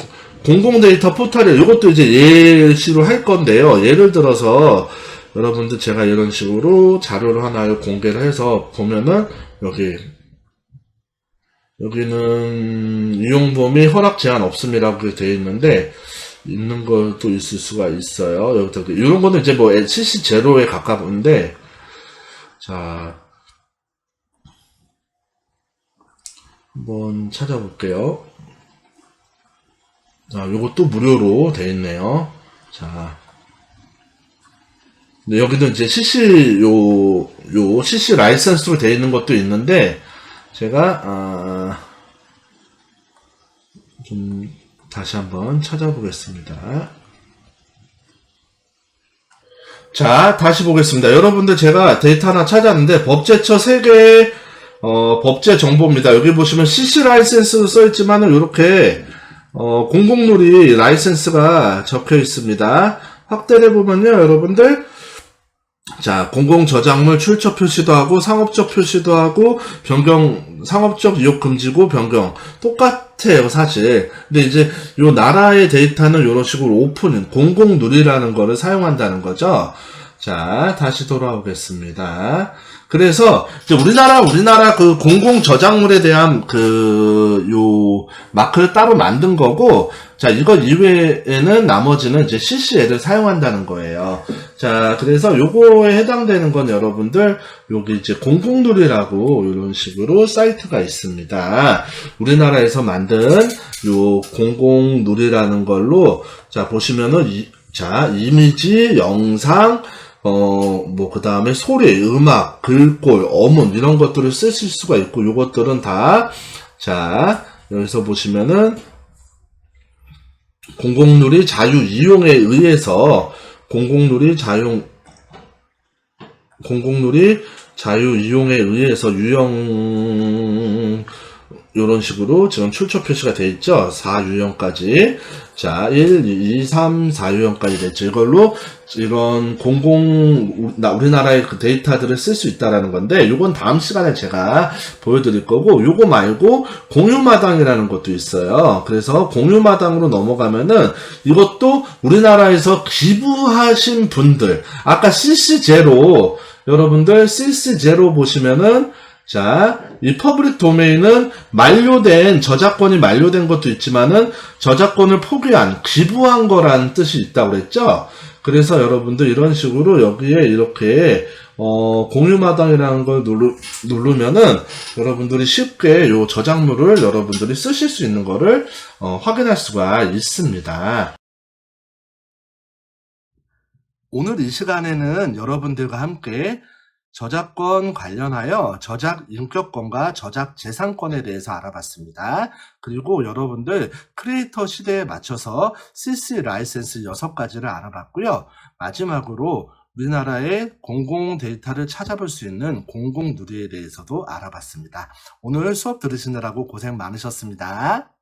공공 데이터 포털에 이것도 이제 예시로 할 건데요. 예를 들어서 여러분들 제가 이런 식으로 자료를 하나 공개를 해서 보면은 여기는 이용 범위 허락 제한 없음이라고 되어 있는데, 있는 것도 있을 수가 있어요. 여기서 이런 거는 이제 뭐 CC0에 가까운데, 자, 한번 찾아볼게요. 요것도 무료로 되어 있네요. 자, 근데 여기는 이제 CC CC 라이센스로 되어 있는 것도 있는데, 제가 좀 다시 한번 찾아보겠습니다. 자, 다시 보겠습니다. 여러분들 제가 데이터 하나 찾았는데, 법제처 3개의 법제 정보입니다. 여기 보시면 CC 라이센스로 써있지만은 이렇게 공공누리 라이센스가 적혀 있습니다. 확대를 해보면요, 여러분들, 자, 공공저작물 출처 표시도 하고 상업적 표시도 하고 변경, 상업적 이용 금지고 변경 똑같아요, 사실. 근데 이제 요 나라의 데이터는 요런 식으로 오픈, 공공누리라는 거를 사용한다는 거죠. 자, 다시 돌아오겠습니다. 그래서 이제 우리나라 그 공공 저작물에 대한 요 마크를 따로 만든 거고, 자, 이거 이외에는 나머지는 이제 CCL을 사용한다는 거예요. 자, 그래서 요거에 해당되는 건 여러분들, 여기 이제 공공누리라고 이런 식으로 사이트가 있습니다. 우리나라에서 만든 요 공공누리라는 걸로, 자, 보시면은 자, 이미지, 영상, 그 다음에 소리, 음악, 글꼴, 어문, 이런 것들을 쓰실 수가 있고, 요것들은 다, 자, 여기서 보시면은, 공공누리 자유 이용에 의해서, 공공누리 자유 이용에 의해서 요런 식으로 지금 출처 표시가 돼 있죠. 4유형까지. 자, 1, 2, 3, 4유형까지 됐죠. 이걸로 이런 우리나라의 그 데이터들을 쓸 수 있다라는 건데, 요건 다음 시간에 제가 보여드릴 거고, 요거 말고 공유마당이라는 것도 있어요. 그래서 공유마당으로 넘어가면은 이것도 우리나라에서 기부하신 분들, 아까 CC0, 여러분들 CC0 보시면은, 자, 이 퍼블릭 도메인은 저작권이 만료된 것도 있지만은 저작권을 포기한, 기부한 거라는 뜻이 있다고 그랬죠? 그래서 여러분들 이런 식으로 여기에 이렇게, 공유마당이라는 걸 누르면은 여러분들이 쉽게 요 저작물을 여러분들이 쓰실 수 있는 거를, 확인할 수가 있습니다. 오늘 이 시간에는 여러분들과 함께 저작권 관련하여 저작 인격권과 저작 재산권에 대해서 알아봤습니다. 그리고 여러분들 크리에이터 시대에 맞춰서 CC 라이센스 6가지를 알아봤고요. 마지막으로 우리나라의 공공 데이터를 찾아볼 수 있는 공공 누리에 대해서도 알아봤습니다. 오늘 수업 들으시느라고 고생 많으셨습니다.